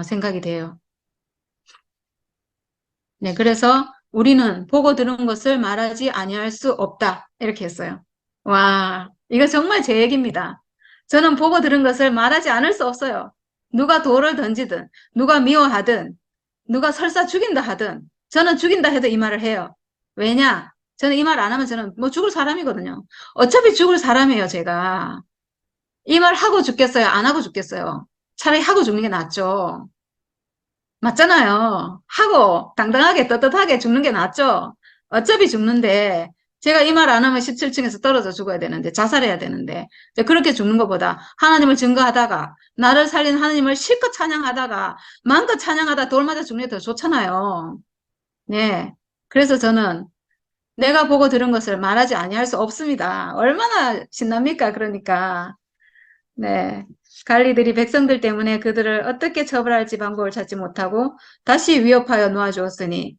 생각이 돼요. 네, 그래서 우리는 보고 들은 것을 말하지 아니할 수 없다. 이렇게 했어요. 와, 이거 정말 제 얘기입니다. 저는 보고 들은 것을 말하지 않을 수 없어요. 누가 돌을 던지든, 누가 미워하든, 누가 설사 죽인다 하든, 저는 죽인다 해도 이 말을 해요. 왜냐? 저는 이 말 안 하면 저는 뭐 죽을 사람이거든요. 어차피 죽을 사람이에요, 제가. 이 말 하고 죽겠어요? 안 하고 죽겠어요? 차라리 하고 죽는 게 낫죠. 맞잖아요. 하고 당당하게 떳떳하게 죽는 게 낫죠. 어차피 죽는데 제가 이 말 안 하면 17층에서 떨어져 죽어야 되는데 자살해야 되는데 이제 그렇게 죽는 것보다 하나님을 증거하다가 나를 살린 하나님을 실컷 찬양하다가 마음껏 찬양하다 돌 맞아 죽는 게 더 좋잖아요. 네. 그래서 저는 내가 보고 들은 것을 말하지 아니할 수 없습니다. 얼마나 신납니까? 그러니까. 네. 관리들이 백성들 때문에 그들을 어떻게 처벌할지 방법을 찾지 못하고 다시 위협하여 놓아주었으니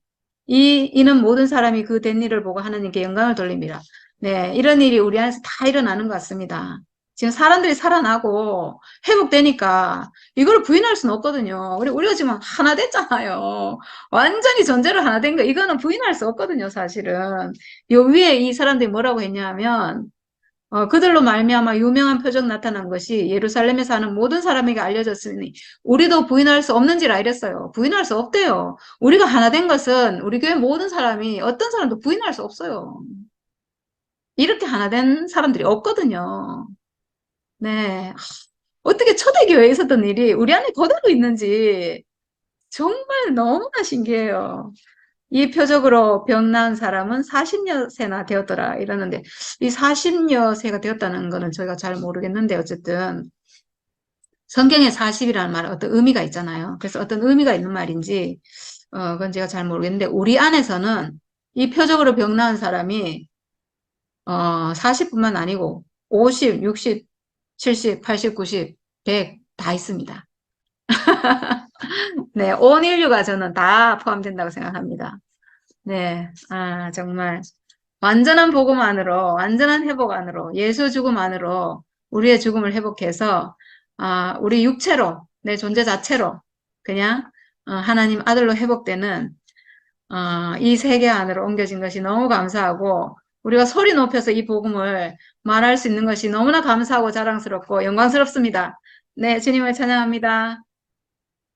이는 모든 사람이 그 된 일을 보고 하나님께 영광을 돌립니다. 네. 이런 일이 우리 안에서 다 일어나는 것 같습니다. 지금 사람들이 살아나고 회복되니까 이걸 부인할 수는 없거든요. 우리가 지금 하나 됐잖아요. 완전히 전제로 하나 된 거, 이거는 부인할 수 없거든요, 사실은. 요 위에 이 사람들이 뭐라고 했냐면, 그들로 말미암아 유명한 표적 나타난 것이 예루살렘에 사는 모든 사람에게 알려졌으니 우리도 부인할 수 없는지라 이랬어요. 부인할 수 없대요. 우리가 하나 된 것은 우리 교회 모든 사람이 어떤 사람도 부인할 수 없어요. 이렇게 하나 된 사람들이 없거든요. 네. 어떻게 초대교회에 있었던 일이 우리 안에 그대로 있는지 정말 너무나 신기해요. 이 표적으로 병 나은 사람은 40여 세나 되었더라 이러는데 이 40여 세가 되었다는 거는 저희가 잘 모르겠는데 어쨌든 성경에 40이라는 말은 어떤 의미가 있잖아요. 그래서 어떤 의미가 있는 말인지 그건 제가 잘 모르겠는데 우리 안에서는 이 표적으로 병 나은 사람이 40뿐만 아니고 50, 60, 70, 80, 90, 100 다 있습니다. 네, 온 인류가 저는 다 포함된다고 생각합니다. 네, 정말 완전한 복음 안으로, 완전한 회복 안으로, 예수 죽음 안으로 우리의 죽음을 회복해서 우리 육체로, 내 존재 자체로 그냥 하나님 아들로 회복되는 이 세계 안으로 옮겨진 것이 너무 감사하고 우리가 소리 높여서 이 복음을 말할 수 있는 것이 너무나 감사하고 자랑스럽고 영광스럽습니다. 네, 주님을 찬양합니다.